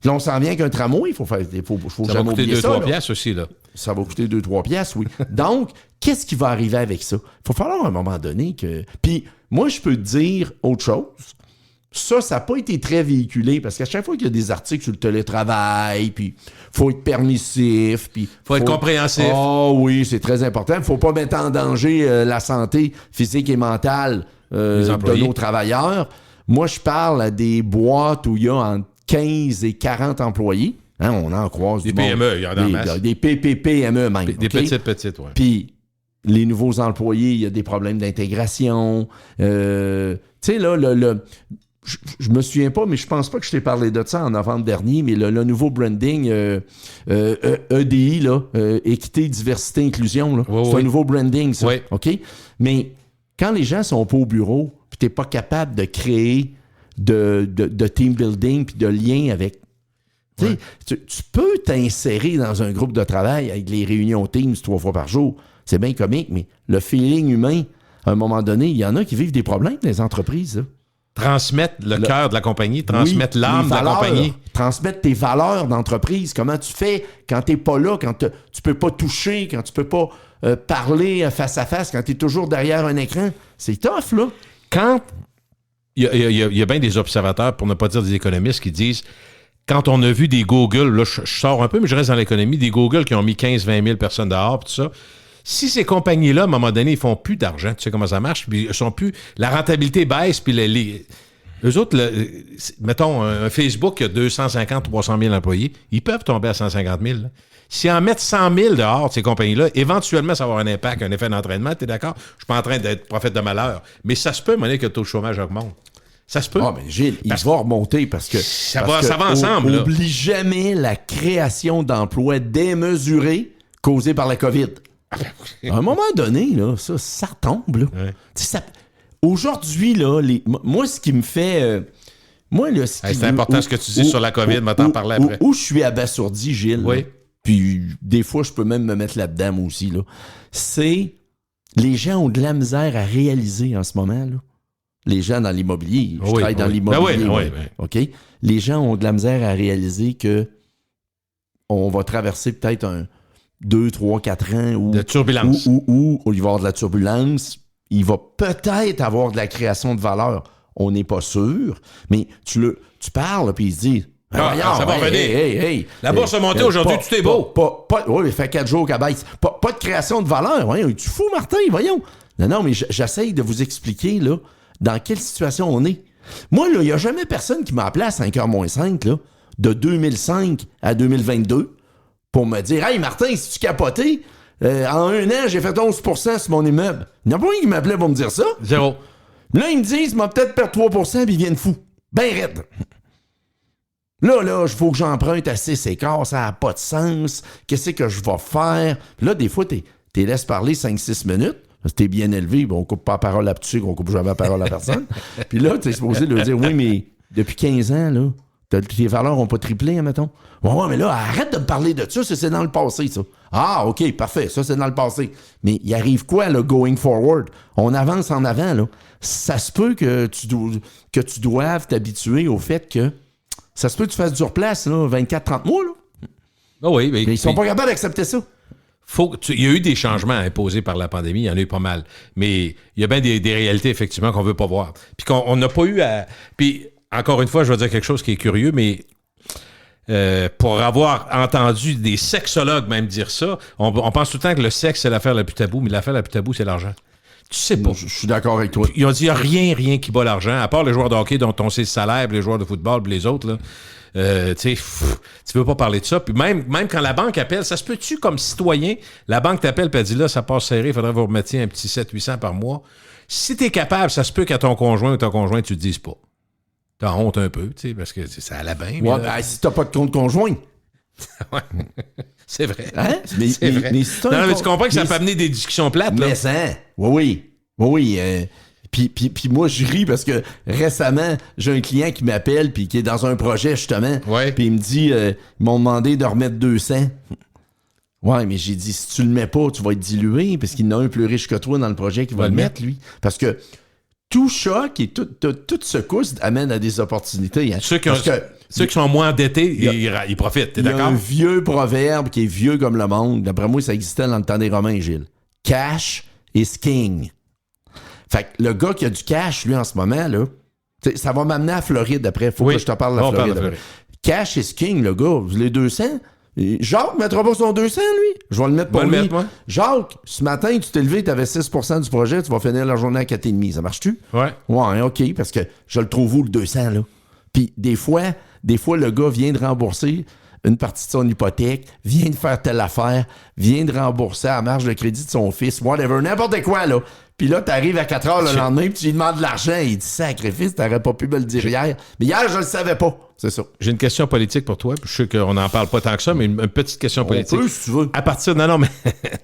Là, on s'en vient qu'un tramway, il faut ça va coûter 2-3 piastres aussi, là. Ça va coûter 2-3 piastres, oui. Donc, qu'est-ce qui va arriver avec ça? Il va falloir à un moment donné que... Puis, moi, je peux te dire autre chose. ça n'a pas été très véhiculé parce qu'à chaque fois qu'il y a des articles sur le télétravail, puis faut être permissif, puis faut être compréhensif. Oh oui, c'est très important. Il ne faut pas mettre en danger la santé physique et mentale de nos travailleurs. Moi, je parle à des boîtes où il y a entre 15 et 40 employés. Hein, on en croise des du monde. PME, il y en a en masse. Des PME même. Des petites, oui. Puis les nouveaux employés, il y a des problèmes d'intégration. Tu sais, là, je me souviens pas, mais je pense pas que je t'ai parlé de ça en novembre dernier, mais le nouveau branding EDI, là, équité, diversité, inclusion, là, c'est un nouveau branding, ça. Oui. OK? Mais quand les gens sont pas au bureau, puis t'es pas capable de créer de team building puis de lien avec... Ouais. Tu peux t'insérer dans un groupe de travail avec les réunions Teams 3 fois par jour. C'est bien comique, mais le feeling humain, à un moment donné, il y en a qui vivent des problèmes dans les entreprises, là. Transmettre le cœur de la compagnie, transmettre l'âme de la compagnie. Transmettre tes valeurs d'entreprise. Comment tu fais quand tu n'es pas là, quand tu peux pas toucher, quand tu peux pas parler face à face, quand tu es toujours derrière un écran. C'est tough, là. Quand il y a bien des observateurs, pour ne pas dire des économistes, qui disent, quand on a vu des Google, là, je sors un peu, mais je reste dans l'économie, des Google qui ont mis 15-20 000 personnes dehors, tout ça. Si ces compagnies-là, à un moment donné, ils font plus d'argent, tu sais comment ça marche, puis ils sont plus, la rentabilité baisse, puis eux autres, mettons, un Facebook qui a 250-300 000 employés, ils peuvent tomber à 150 000. Là. S'ils en mettent 100 000 dehors, ces compagnies-là, éventuellement, ça va avoir un impact, un effet d'entraînement, tu es d'accord? Je suis pas en train d'être prophète de malheur, mais ça se peut, à un moment donné, que le taux de chômage augmente. Ça se peut. Ah, mais Gilles, il va remonter parce que... Ça va ensemble, là. Oublie jamais la création d'emplois démesurés causés par la COVID. À un moment donné, là, ça retombe. Là. Ouais. Aujourd'hui, là, moi, ce qui me fait... c'est important ce que tu dis sur la COVID, mais t'en parler après. Où je suis abasourdi, Gilles, oui. Là, puis des fois, je peux même me mettre là-dedans, moi aussi, là, c'est les gens ont de la misère à réaliser en ce moment, là. Les gens dans l'immobilier, je travaille dans l'immobilier. OK? Les gens ont de la misère à réaliser que on va traverser peut-être 2, 3, 4 ans où, de turbulence. Où il va y avoir de la turbulence. Il va peut-être avoir de la création de valeur. On n'est pas sûr. Mais tu parles, puis il se dit... ça va revenir. La bourse a monté aujourd'hui, tout est beau. Oui, il fait 4 jours qu'elle baisse. Pas de création de valeur. Voyons, tu fous, Martin, voyons. Non, mais j'essaye de vous expliquer, là, dans quelle situation on est. Moi, là, il n'y a jamais personne qui m'a appelé à 5h moins 5, là, de 2005 à 2022, pour me dire « Hey, Martin, si tu capotais, en un an, j'ai fait 11% sur mon immeuble. » Il n'y en a pas un qui m'appelait pour me dire ça. Zéro. Là, ils me disent « M'a peut-être perdu 3%, puis ils viennent fous. » Ben raide. Là, il faut que j'emprunte à 6 écarts, ça n'a pas de sens. Qu'est-ce que je vais faire? Puis là, des fois, t'es laisses parler 5-6 minutes. Si t'es bien élevé, on coupe pas la parole à petit, on coupe jamais la parole à personne. Puis là, t'es supposé lui dire, oui, mais depuis 15 ans, là, tes valeurs n'ont pas triplé, admettons. Ouais, mais là, arrête de me parler de ça, c'est dans le passé, ça. Ah, OK, parfait, ça, c'est dans le passé. Mais il arrive quoi, là, going forward? On avance en avant, là. Ça se peut que tu doives t'habituer au fait que ça se peut que tu fasses du replace, là, 24-30 mois, là. Ah oui, mais ils sont pas capables d'accepter ça. Il y a eu des changements imposés par la pandémie, il y en a eu pas mal. Mais il y a bien des réalités, effectivement, qu'on veut pas voir. Puis qu'on n'a pas eu à... Puis, encore une fois, je vais dire quelque chose qui est curieux, mais pour avoir entendu des sexologues même dire ça, on pense tout le temps que le sexe, c'est l'affaire la plus taboue, mais l'affaire la plus taboue, c'est l'argent. Tu sais pas. Je suis d'accord avec toi. Ils ont dit, il n'y a rien qui bat l'argent, à part les joueurs de hockey dont on sait le salaire, les joueurs de football, les autres, là. Tu veux pas parler de ça. Puis même quand la banque appelle, ça se peut-tu comme citoyen, la banque t'appelle et elle dit là, ça passe serré, il faudrait vous remettre un petit 700-800 par mois. Si t'es capable, ça se peut qu'à ton conjoint ou ton conjoint, tu te dises pas. T'as honte un peu, tu sais, parce que ça allait bien. Ouais, ben, si t'as pas de compte conjoint. Ouais. C'est vrai. Hein? C'est vrai. Mais tu comprends que ça peut amener des discussions plates, là. Mais ça, oui. Puis moi, je ris parce que récemment, j'ai un client qui m'appelle puis qui est dans un projet, justement. Ouais. Puis il me dit, ils m'ont demandé de remettre 200. Ouais, mais j'ai dit, si tu le mets pas, tu vas être dilué parce qu'il y en a un plus riche que toi dans le projet qui va le mettre, lui. Parce que tout choc et toute secousse amène à des opportunités. Hein. Ceux qui sont moins endettés, ils profitent. T'es d'accord? Il y a un vieux proverbe qui est vieux comme le monde. D'après moi, ça existait dans le temps des Romains, Gilles. Cash is king. Fait que le gars qui a du cash, lui, en ce moment, là, T'sais, ça va m'amener à Floride après. Faut que je te parle de la Floride. Cash is king, le gars. Les 200. Jacques ne mettra pas son 200, lui. Je vais le mettre pour lui. Jacques, ce matin, tu t'es levé, tu avais 6% du projet, tu vas finir la journée à 4,5. Ça marche-tu? Ouais. Ouais, OK, parce que je le trouve où, le 200, là? Puis des fois, le gars vient de rembourser une partie de son hypothèque, vient de faire telle affaire, vient de rembourser la marge de crédit de son fils, whatever, n'importe quoi, là. Puis là, t'arrives à 4 heures le lendemain, puis tu lui demandes de l'argent, et il dit sacrifice, t'aurais pas pu me le dire hier. Mais hier, je le savais pas. C'est ça. J'ai une question politique pour toi. Je sais qu'on n'en parle pas tant que ça, mais une petite question politique. On peut, si tu veux. À partir non, mais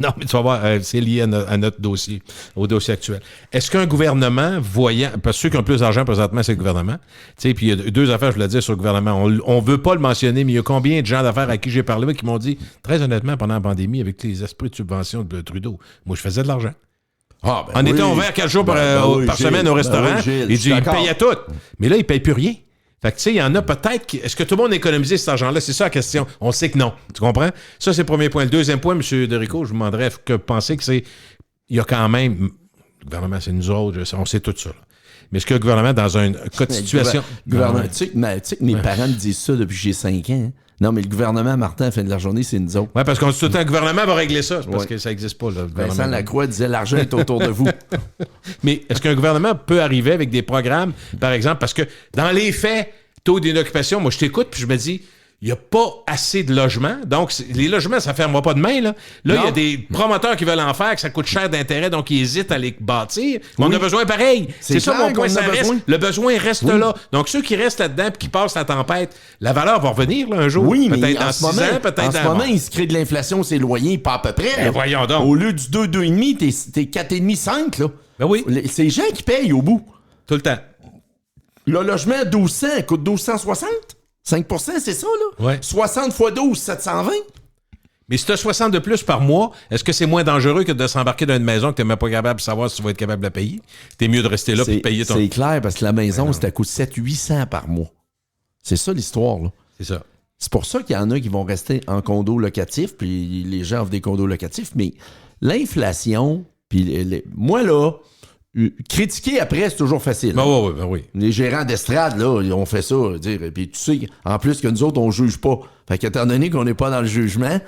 tu vas voir, c'est lié à notre dossier, au dossier actuel. Est-ce qu'un gouvernement voyant, parce que ceux qui ont le plus d'argent présentement, c'est le gouvernement. Tu sais, puis il y a deux affaires, je voulais dire sur le gouvernement. On veut pas le mentionner, mais il y a combien de gens d'affaires à qui j'ai parlé qui m'ont dit, très honnêtement, pendant la pandémie, avec les esprits de subvention de Trudeau, moi, je faisais de l'argent. En étant ouvert 4 jours par semaine au restaurant, il payait tout. Mais là, il ne paye plus rien. Fait que, tu sais, il y en a peut-être qui... Est-ce que tout le monde a économisé cet argent-là? C'est ça la question. On sait que non. Tu comprends? Ça, c'est le premier point. Le deuxième point, M. Derico, je vous demanderais que penser que c'est... Il y a quand même... Le gouvernement, c'est nous autres, on sait tout ça. Là. Mais est-ce que le gouvernement, dans une cas de situation... Gouvernement, tu sais que mes parents me disent ça depuis que j'ai 5 ans. Hein? Non, mais le gouvernement, Martin, à la fin de la journée, c'est nous autres. Oui, parce qu'on dit tout le temps, le gouvernement va régler ça. C'est parce que ça n'existe pas. Là, le Vincent Lacroix disait, l'argent est autour de vous. Mais est-ce qu'un gouvernement peut arriver avec des programmes, par exemple, parce que dans les faits, taux d'inoccupation, moi, je t'écoute, puis je me dis, il n'y a pas assez de logements. Donc, les logements, ça ne fermera pas demain. Là, il y a des promoteurs qui veulent en faire, que ça coûte cher d'intérêt, donc ils hésitent à les bâtir. Mais on a besoin pareil. C'est ça mon point. Le besoin reste là. Donc, ceux qui restent là-dedans et qui passent la tempête, la valeur va revenir là, un jour. Oui, peut-être mais dans 6 ans, peut-être en ce moment, il se crée de l'inflation, ces loyers, pas à peu près. Ben, voyons donc. Au lieu du 2,5, t'es 4,5, 5. Là. Ben oui. C'est les gens qui payent au bout. Tout le temps. Le logement à 1200 coûte 1260. 5%, c'est ça, là? Ouais. 60 x 12, 720. Mais si tu as 60 de plus par mois, est-ce que c'est moins dangereux que de s'embarquer dans une maison que tu n'es même pas capable de savoir si tu vas être capable de la payer? T'es mieux de rester là et de payer ton... C'est clair, parce que la maison, ça coûte 700-800 par mois. C'est ça, l'histoire, là. C'est ça. C'est pour ça qu'il y en a qui vont rester en condo locatif, puis les gens offrent des condos locatifs, mais l'inflation, puis moi, là... Critiquer après, c'est toujours facile. Ben oui. Les gérants d'estrade, là, ils ont fait ça. Et puis tu sais, en plus que nous autres, on juge pas. Fait qu'étant donné qu'on n'est pas dans le jugement,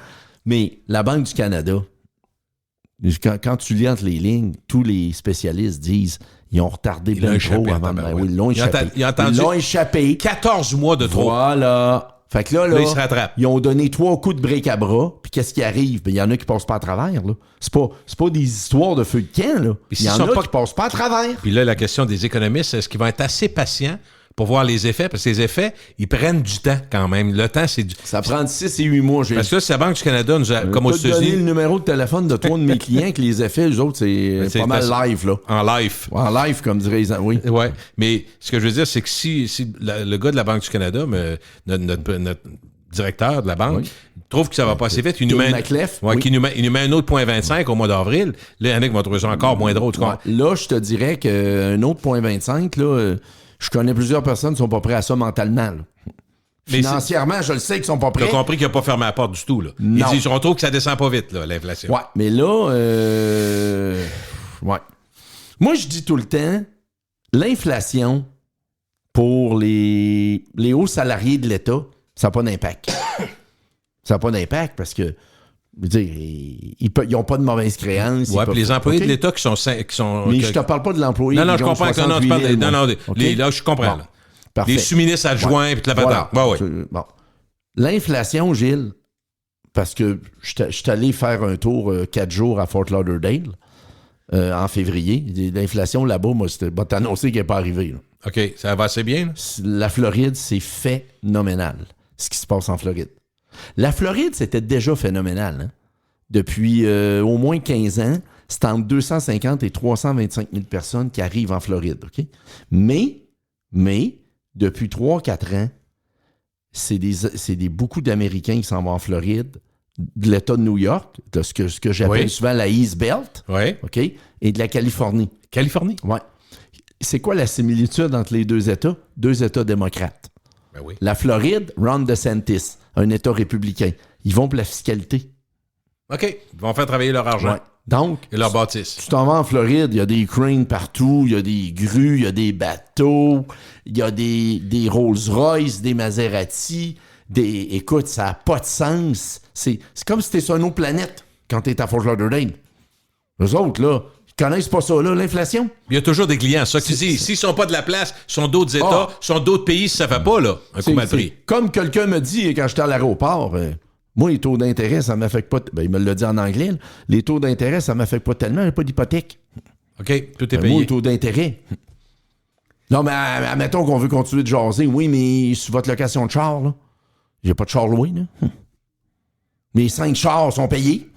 mais la Banque du Canada, quand tu lis entre les lignes, tous les spécialistes disent ils ont retardé bien trop avant de... Oui, ils l'ont échappé. Ils l'ont échappé. 14 mois de trop. Voilà. Fait que là, ils se rattrapent. Ils ont donné 3 coups de bric à bras, puis qu'est-ce qui arrive? Ben, il y en a qui passent pas à travers, là. C'est pas des histoires de feu de camp, là. Il y en a qui passent pas à travers. Puis là, la question des économistes, est-ce qu'ils vont être assez patients pour voir les effets? Parce que les effets, ils prennent du temps quand même. Le temps, c'est du... Ça prend 6 et 8 mois. Parce que là, si la Banque du Canada nous a, comme aux États-Unis... donner le numéro de téléphone de toi, de mes clients, que les effets, eux autres, c'est pas mal live, là. En live. En live, comme diraient les... Oui. Ouais. Mais ce que je veux dire, c'est que si le gars de la Banque du Canada, notre directeur de la banque, trouve que ça va pas assez vite. Il nous met un autre 0,25 au mois d'avril. Là, il y en a qui vont trouver ça encore moins drôle. Là, je te dirais qu'un autre 0,25, là, je connais plusieurs personnes qui sont pas prêts à ça mentalement. Là. Financièrement, je le sais qu'ils sont pas prêts. Tu as compris qu'il n'a pas fermé la porte du tout. Là. Non. Ils disent, on trouve que ça descend pas vite, là, l'inflation. Ouais, mais là, moi, je dis tout le temps, l'inflation pour les hauts salariés de l'État, ça n'a pas d'impact. Ça n'a pas d'impact parce que, je veux dire, ils n'ont pas de mauvaise créance. Oui, puis les employés de l'État qui sont... Mais je te parle pas de l'employé. Non, je comprends. Non, tu parles... là, je comprends. Bon, les sous-ministres adjoints, puis la patente. Voilà. Bon. L'inflation, Gilles, parce que je suis allé faire un tour 4 jours à Fort Lauderdale en février. L'inflation là-bas, moi, c'était t'annoncer qu'elle n'est pas arrivée. Là. OK, ça va assez bien. Là? La Floride, c'est phénoménal, ce qui se passe en Floride. La Floride, c'était déjà phénoménal. Hein? Depuis au moins 15 ans, c'est entre 250 et 325 000 personnes qui arrivent en Floride. Okay? Mais, depuis 3-4 ans, c'est beaucoup d'Américains qui s'en vont en Floride, de l'État de New York, de ce que j'appelle souvent la East Belt, okay? Et de la Californie. Californie? Oui. C'est quoi la similitude entre les deux États? 2 États démocrates. Ben oui. La Floride, Ron DeSantis, un État républicain. Ils vont pour la fiscalité. OK. Ils vont faire travailler leur argent. Ouais. Donc, Et leur bâtisse. tu t'en vas en Floride, il y a des cranes partout, il y a des grues, il y a des bateaux, il y a des Rolls-Royce, des Maserati. Écoute, ça n'a pas de sens. C'est comme si t'es sur une autre planète quand t'es à Fort Lauderdale. Eux autres, là, ils connaissent pas ça, là, l'inflation. Il y a toujours des clients, ça que tu dis. S'ils sont pas de la place, sont d'autres États, sont d'autres pays, si ça fait pas, là, un coup mal pris. Comme quelqu'un me dit quand j'étais à l'aéroport, moi, les taux d'intérêt, ça m'affecte pas. Il me l'a dit en anglais, là, les taux d'intérêt, ça m'affecte pas tellement, j'ai pas d'hypothèque. OK, tout est payé. Moi, les taux d'intérêt. Non, mais admettons qu'on veut continuer de jaser. Oui, mais sur votre location de char, là, j'ai pas de char loué, là. Mes 5 chars sont payés.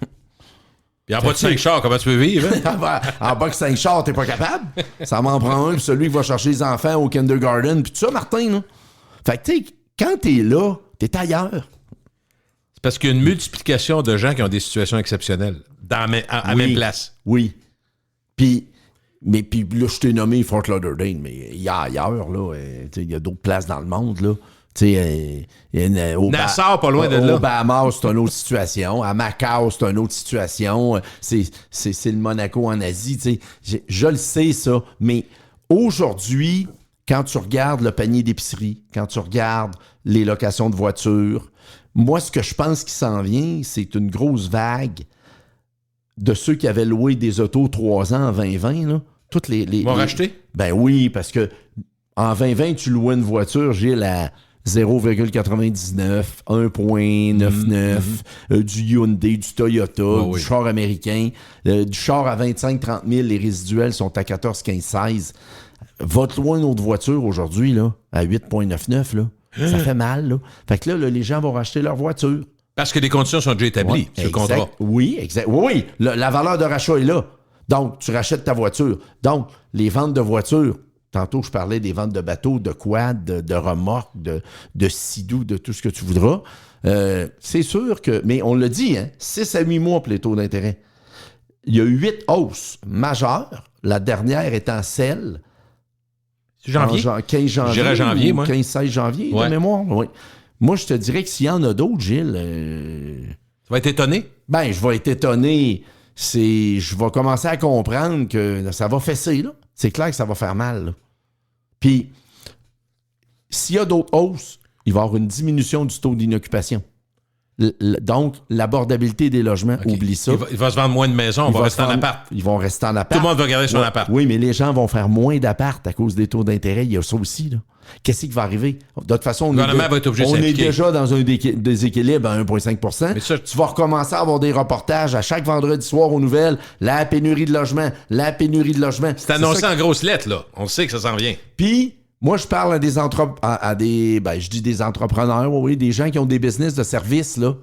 Il n'y a pas de 5 chars, comment tu peux vivre? Hein? En bas que 5 chars, t'es pas capable. Ça m'en prend un, puis celui qui va chercher les enfants au kindergarten, puis tout ça, Martin, là. Fait que, tu sais, quand t'es là, t'es ailleurs. C'est parce qu'il y a une multiplication de gens qui ont des situations exceptionnelles à la même place. Oui. Puis là, je t'ai nommé Fort Lauderdale, mais il y a ailleurs, là. Il y a d'autres places dans le monde, là. Tu sais, Nassau, pas loin de là. Au Bahamas, c'est une autre situation. À Macao, c'est une autre situation. C'est le Monaco en Asie. Tu sais, je le sais, ça. Mais aujourd'hui, quand tu regardes le panier d'épicerie, quand tu regardes les locations de voitures, moi, ce que je pense qui s'en vient, c'est une grosse vague de ceux qui avaient loué des autos 3 ans en 2020. Là. Toutes Ils vont racheter? Ben oui, parce que en 2020, tu louais une voiture, Gilles, à 0,99, 1,99, du Hyundai, du Toyota, du char américain, du char à 25-30 000, les résiduels sont à 14, 15, 16. Va te louer une autre voiture aujourd'hui, là, à 8,99, là. Ça fait mal, là. Fait que là, les gens vont racheter leur voiture. Parce que les conditions sont déjà établies sur le contrat. Oui, exact. Oui, la valeur de rachat est là. Donc, tu rachètes ta voiture. Donc, les ventes de voitures, tantôt, je parlais des ventes de bateaux, de quads, de remorques, de sidou, de tout ce que tu voudras. C'est sûr que... Mais on l'a dit, hein, 6 à 8 mois pour les taux d'intérêt. Il y a eu 8 hausses majeures. La dernière étant celle... Janvier? 15 janvier. J'irais janvier, moi. 15-16 janvier, de mémoire. Oui. Moi, je te dirais que s'il y en a d'autres, Gilles... Tu vas être étonné? Ben, je vais être étonné. Je vais commencer à comprendre que ça va fesser, là. C'est clair que ça va faire mal, là. Puis, s'il y a d'autres hausses, il va y avoir une diminution du taux d'inoccupation. Donc, l'abordabilité des logements, oublie ça. Il va se vendre moins de maisons, on va rester en appart. Ils vont rester en appart. Tout le monde va garder son appart. Oui, mais les gens vont faire moins d'appart à cause des taux d'intérêt. Il y a ça aussi, là. Qu'est-ce qui va arriver? De toute façon, va être obligé de on est s'impliquer. déjà dans un déséquilibre à 1,5 %. Mais ça, tu vas recommencer à avoir des reportages à chaque vendredi soir aux nouvelles. La pénurie de logement. La pénurie de logement. C'est annoncé en grosses lettres, là. On sait que ça s'en vient. Puis, moi, je parle à je dis des entrepreneurs, oui, des gens qui ont des business de services, là.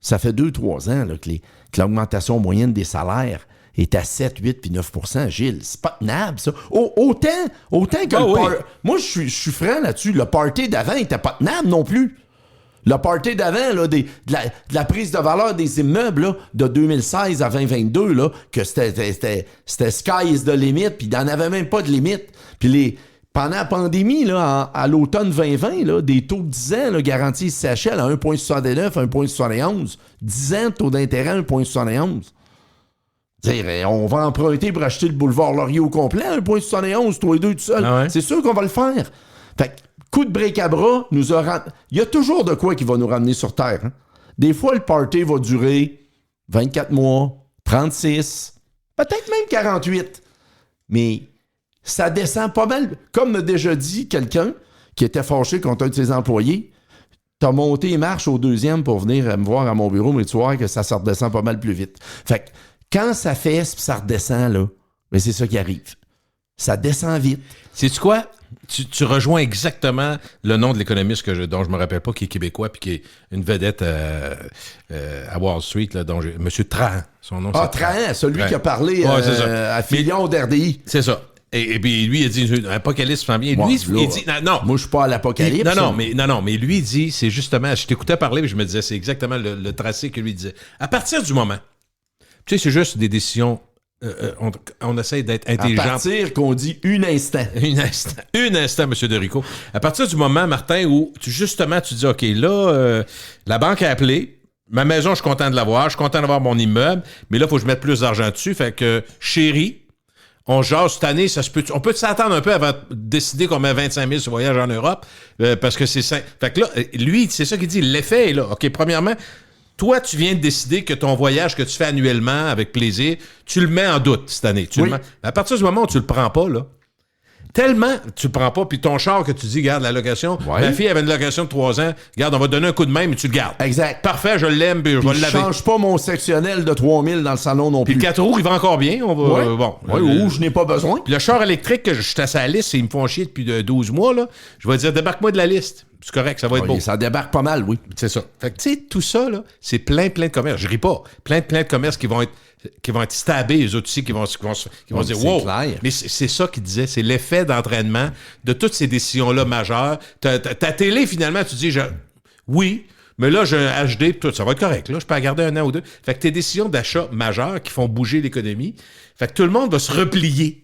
Ça fait 2-3 ans là, que l'augmentation moyenne des salaires est à 7, 8 puis 9 %. Gilles, c'est pas tenable, ça. Autant que Moi, je suis franc là-dessus. Le party d'avant était pas tenable non plus. Le party d'avant, là, de la prise de valeur des immeubles là, de 2016 à 2022, là, que c'était sky is the limit, puis il n'en avait même pas de limite. Puis pendant la pandémie, là, à l'automne 2020, là, des taux de 10 ans là, garantis CHL à 1,69, 1,71. 10 ans de taux d'intérêt, 1,71. Dire, on va emprunter pour acheter le boulevard Laurier au complet, 1,71, toi et deux tout seul. Ah ouais? C'est sûr qu'on va le faire. Fait que, coup de break à bras, il y a toujours de quoi qui va nous ramener sur Terre. Hein? Des fois, le party va durer 24 mois, 36, peut-être même 48. Mais... ça descend pas mal. Comme m'a déjà dit quelqu'un qui était fâché contre un de ses employés, t'as monté les marches au 2e pour venir me voir à mon bureau, mais tu vois que ça redescend pas mal plus vite. Fait que quand ça fesse puis ça redescend, là, mais c'est ça qui arrive. Ça descend vite. Sais-tu quoi? Tu rejoins exactement le nom de l'économiste dont je me rappelle pas, qui est québécois puis qui est une vedette à Wall Street, là, M. Trahan. Son nom, c'est Trahan, celui qui a parlé à Fillon d'RDI. C'est ça. Et puis lui, il a dit l'apocalypse s'en vient. Lui, il dit non. Moi, je suis pas à l'apocalypse. Mais lui, il dit, c'est justement, je t'écoutais parler, et je me disais, c'est exactement le tracé que lui disait. À partir du moment, tu sais, c'est juste des décisions, on essaie d'être intelligent. À partir qu'on dit un instant. Un instant, M. Derico. À partir du moment, Martin, où tu dis, OK, là, la banque a appelé, ma maison, je suis content de l'avoir, je suis content d'avoir mon immeuble, mais là, il faut que je mette plus d'argent dessus. Fait que, chérie, on jase cette année, on peut s'attendre un peu avant de décider qu'on met 25 000 sur voyage en Europe, parce que c'est ça. Fait que là, lui, c'est ça qu'il dit, l'effet est là. OK, premièrement, toi, tu viens de décider que ton voyage que tu fais annuellement avec plaisir, tu le mets en doute cette année. À partir du moment où tu le prends pas, là, tellement tu le prends pas, puis ton char que tu dis, garde la location, ma fille avait une location de 3 ans, regarde, on va te donner un coup de main, mais tu le gardes. Exact. Parfait, je l'aime, puis je vais le laver. Je change pas mon sectionnel de 3000 dans le salon non plus. Puis le 4 roues, il va encore bien. On va, ou je n'ai pas besoin. Puis le char électrique, que je suis à la liste, ils me font chier depuis 12 mois, là, je vais dire, débarque-moi de la liste. C'est correct, ça va être beau. Ça débarque pas mal, oui. C'est ça. Fait que, tu sais, tout ça, là, c'est plein de commerces. Je ris pas. Plein de commerces qui vont être stabés, les autres aussi, qui vont dire, wow. Clair. Mais c'est ça qu'il disait, c'est l'effet d'entraînement de toutes ces décisions-là majeures. Ta télé, finalement, tu dis, oui, mais là, j'ai un HD, tout, ça va être correct. Là, je peux la garder 1 an ou 2. Fait que tes décisions d'achat majeures qui font bouger l'économie, fait que tout le monde va se replier.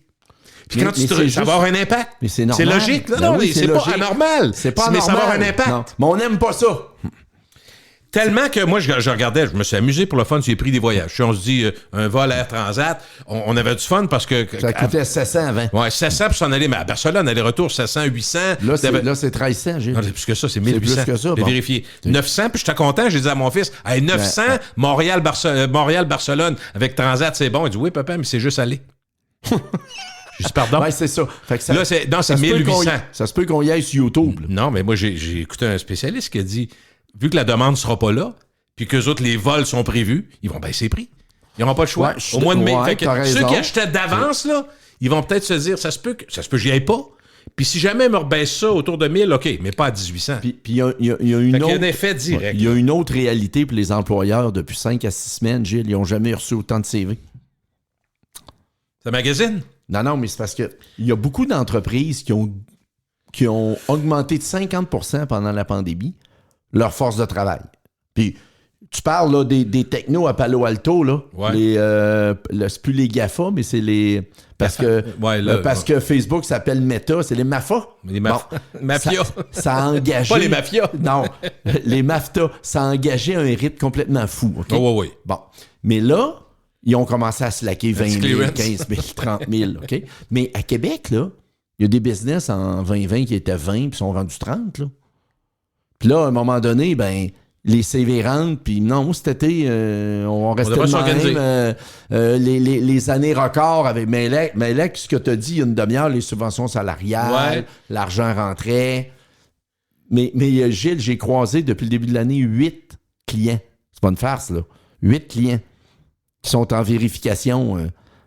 Puis quand ça va avoir un impact. Mais c'est normal. C'est logique. Là, non, c'est pas anormal. C'est pas mais anormal. ça va avoir un impact. Non. Mais on n'aime pas ça. Tellement que moi, je regardais, je me suis amusé pour le fun sur les prix des voyages. Si on se dit un vol Air Transat, on avait du fun parce que... Ça coûtait 700 avant. Ouais, 700 pour s'en aller. Mais à Barcelone, aller-retour, 700, 800. Là, c'est 1300, Gilles. Non, c'est plus que ça, c'est 1800. C'est plus que ça. J'ai vérifié. 900, puis j'étais content, j'ai dit à mon fils, hey, 900, Montréal-Barcelone, avec Transat, c'est bon. Il dit, oui, papa, mais c'est juste aller. Je dis, pardon? Ouais, c'est ça. Fait que ça là, c'est 1800. Ça se peut qu'on y aille sur YouTube. Là. Non, mais moi, j'ai écouté un spécialiste qui a dit, vu que la demande ne sera pas là, puis qu'eux autres, les vols sont prévus, ils vont baisser les prix. Ils n'auront pas le choix. Au mois de mai. Fait que ceux qui achetaient d'avance, là, ils vont peut-être se dire, ça se peut que j'y aille pas. Puis si jamais ils me rebaissent ça autour de 1000, OK, mais pas à 1800. Puis il y a une autre... un effet direct. Il y a une autre réalité pour les employeurs depuis 5 à 6 semaines, Gilles. Ils n'ont jamais reçu autant de CV. Ça magazine? Non, mais c'est parce que il y a beaucoup d'entreprises qui ont augmenté de 50% pendant la pandémie leur force de travail. Puis, tu parles là, des technos à Palo Alto, là. Ouais. C'est plus les GAFA, mais c'est les... Parce que Facebook s'appelle Meta, c'est les MAFA. Les Mafia. Ça a engagé... Pas les mafias. Non, les MAFTA. Ça a engagé un rythme complètement fou. Okay? Oui. Bon, mais là... Ils ont commencé à slacker 20 000, 15 000, 30 000, OK? Mais à Québec, là, il y a des business en 2020 qui étaient 20 puis sont rendus 30, là. Puis là, à un moment donné, ben les CV rentrent, puis non, cet été, on restait de même. Les années records avec Melec, ce que tu as dit il y a une demi-heure, les subventions salariales, l'argent rentrait. Mais Gilles, j'ai croisé depuis le début de l'année 8 clients. C'est pas une farce, là. 8 clients qui sont en vérification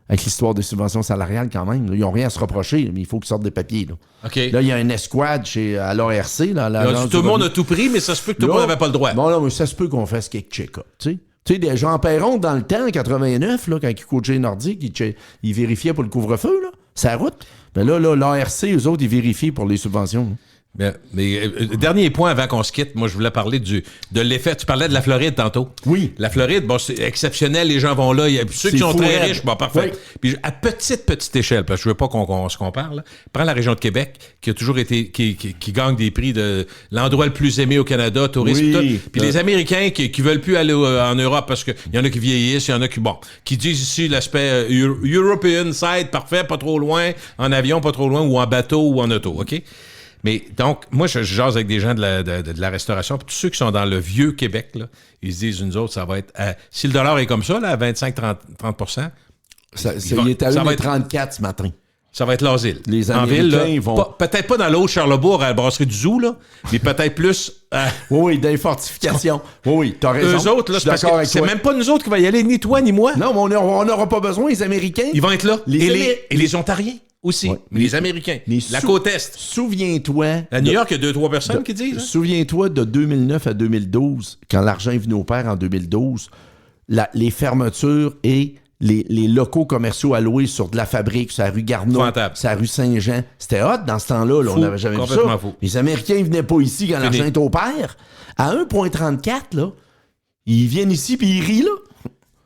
avec l'histoire des subventions salariales quand même. Là. Ils n'ont rien à se reprocher, mais il faut qu'ils sortent des papiers. Là, là il y a un escouade à l'ORC. Là, tout le monde a tout pris, mais ça se peut que tout le monde n'avait pas le droit. Non, mais ça se peut qu'on fasse quelques check-up. Tu sais, des Jean Perron, dans le temps, en 89, là, quand il coachait Nordique, il vérifiait pour le couvre-feu, là, sa route. Mais là, l'ORC, eux autres, ils vérifient pour les subventions. Là. Mais dernier point avant qu'on se quitte, moi je voulais parler de l'effet. Tu parlais de la Floride tantôt. Oui. La Floride, bon, c'est exceptionnel, les gens vont là. Il y a ceux qui sont très riches, bon, parfait. Oui. Puis à petite échelle, parce que je veux pas qu'on se compare, là. Prends la région de Québec, qui a toujours été, qui gagne des prix de l'endroit le plus aimé au Canada, tourisme, tout. Puis les Américains qui veulent plus aller en Europe parce qu'il y en a qui vieillissent, il y en a qui disent ici l'aspect European side, parfait, pas trop loin, en avion, pas trop loin, ou en bateau ou en auto, OK? Mais donc, moi, je jase avec des gens de la restauration, puis tous ceux qui sont dans le vieux Québec, là, ils se disent, nous autres, ça va être... si le dollar est comme ça, là, à 25-30%, il est à 1,34 ce matin. Ça va être l'asile. Les Américains, ils vont... Peut-être pas dans l'eau Charlebourg à la brasserie du Zoo, là, mais peut-être plus... Oui, dans les fortifications. Oui, t'as raison. Eux autres, là, c'est même pas nous autres qui va y aller, ni toi, ni moi. Non, mais on n'aura pas besoin, les Américains. Ils vont être là. Et les Ontariens. Aussi, mais les Américains. La côte Est. Souviens-toi... À New York, il y a 2-3 personnes qui disent. Souviens-toi de 2009 à 2012, quand l'argent est venu au pair en 2012, les fermetures et les locaux commerciaux alloués sur de la fabrique, sur la rue Garneau, sur la rue Saint-Jean. C'était hot dans ce temps-là. Là, on n'avait jamais vu ça. Fou. Les Américains ne venaient pas ici quand l'argent est au pair. À 1,34, là, ils viennent ici puis ils rient, là.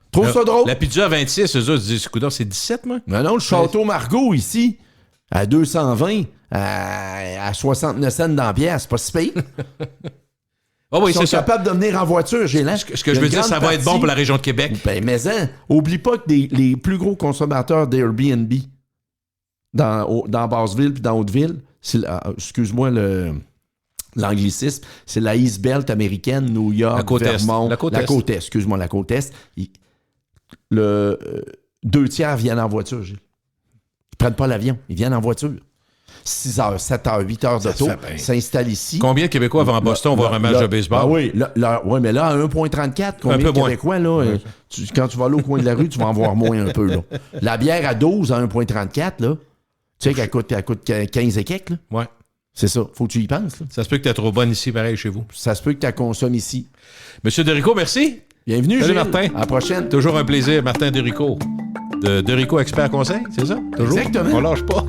Trouve ça drôle. La pizza à 26, eux autres disent, c'est 17, moi. Non, le Château Margaux, ici, à 220, à 69 cents dans la pièce, c'est pas si pire. Ah oui, Ils sont c'est ça. capables de venir en voiture, Gilles. Hein? Ce que je veux dire, ça va être bon pour la région de Québec. Ben, mais oublie pas que les plus gros consommateurs d'Airbnb dans Basseville puis dans Hauteville, excuse-moi l'anglicisme, c'est la East Belt américaine, New York, la côte Vermont, est. La côte est. Excuse-moi, la côte Est. 2 tiers viennent en voiture, Gilles. Ils prennent pas l'avion, ils viennent en voiture. 6 heures, 7 heures, 8 heures d'auto, s'installent ici. Combien de Québécois vont à Boston voir un match de baseball? Ah oui, mais là, à 1,34, combien de Québécois, là, quand tu vas aller au coin de la rue, tu vas en voir moins un peu, là. La bière à 12 à 1,34, là, tu sais qu'elle coûte 15 et quelques, là. Ouais. C'est ça, faut que tu y penses, là. Ça se peut que tu es trop bonne ici, pareil, chez vous. Ça se peut que tu la consommes ici. Monsieur Derico, merci. Bienvenue, Salut, Gilles. Martin. À la prochaine. Toujours un plaisir, Martin Derico. De Derico Expert Conseil, c'est ça? Toujours? Exactement. On lâche pas.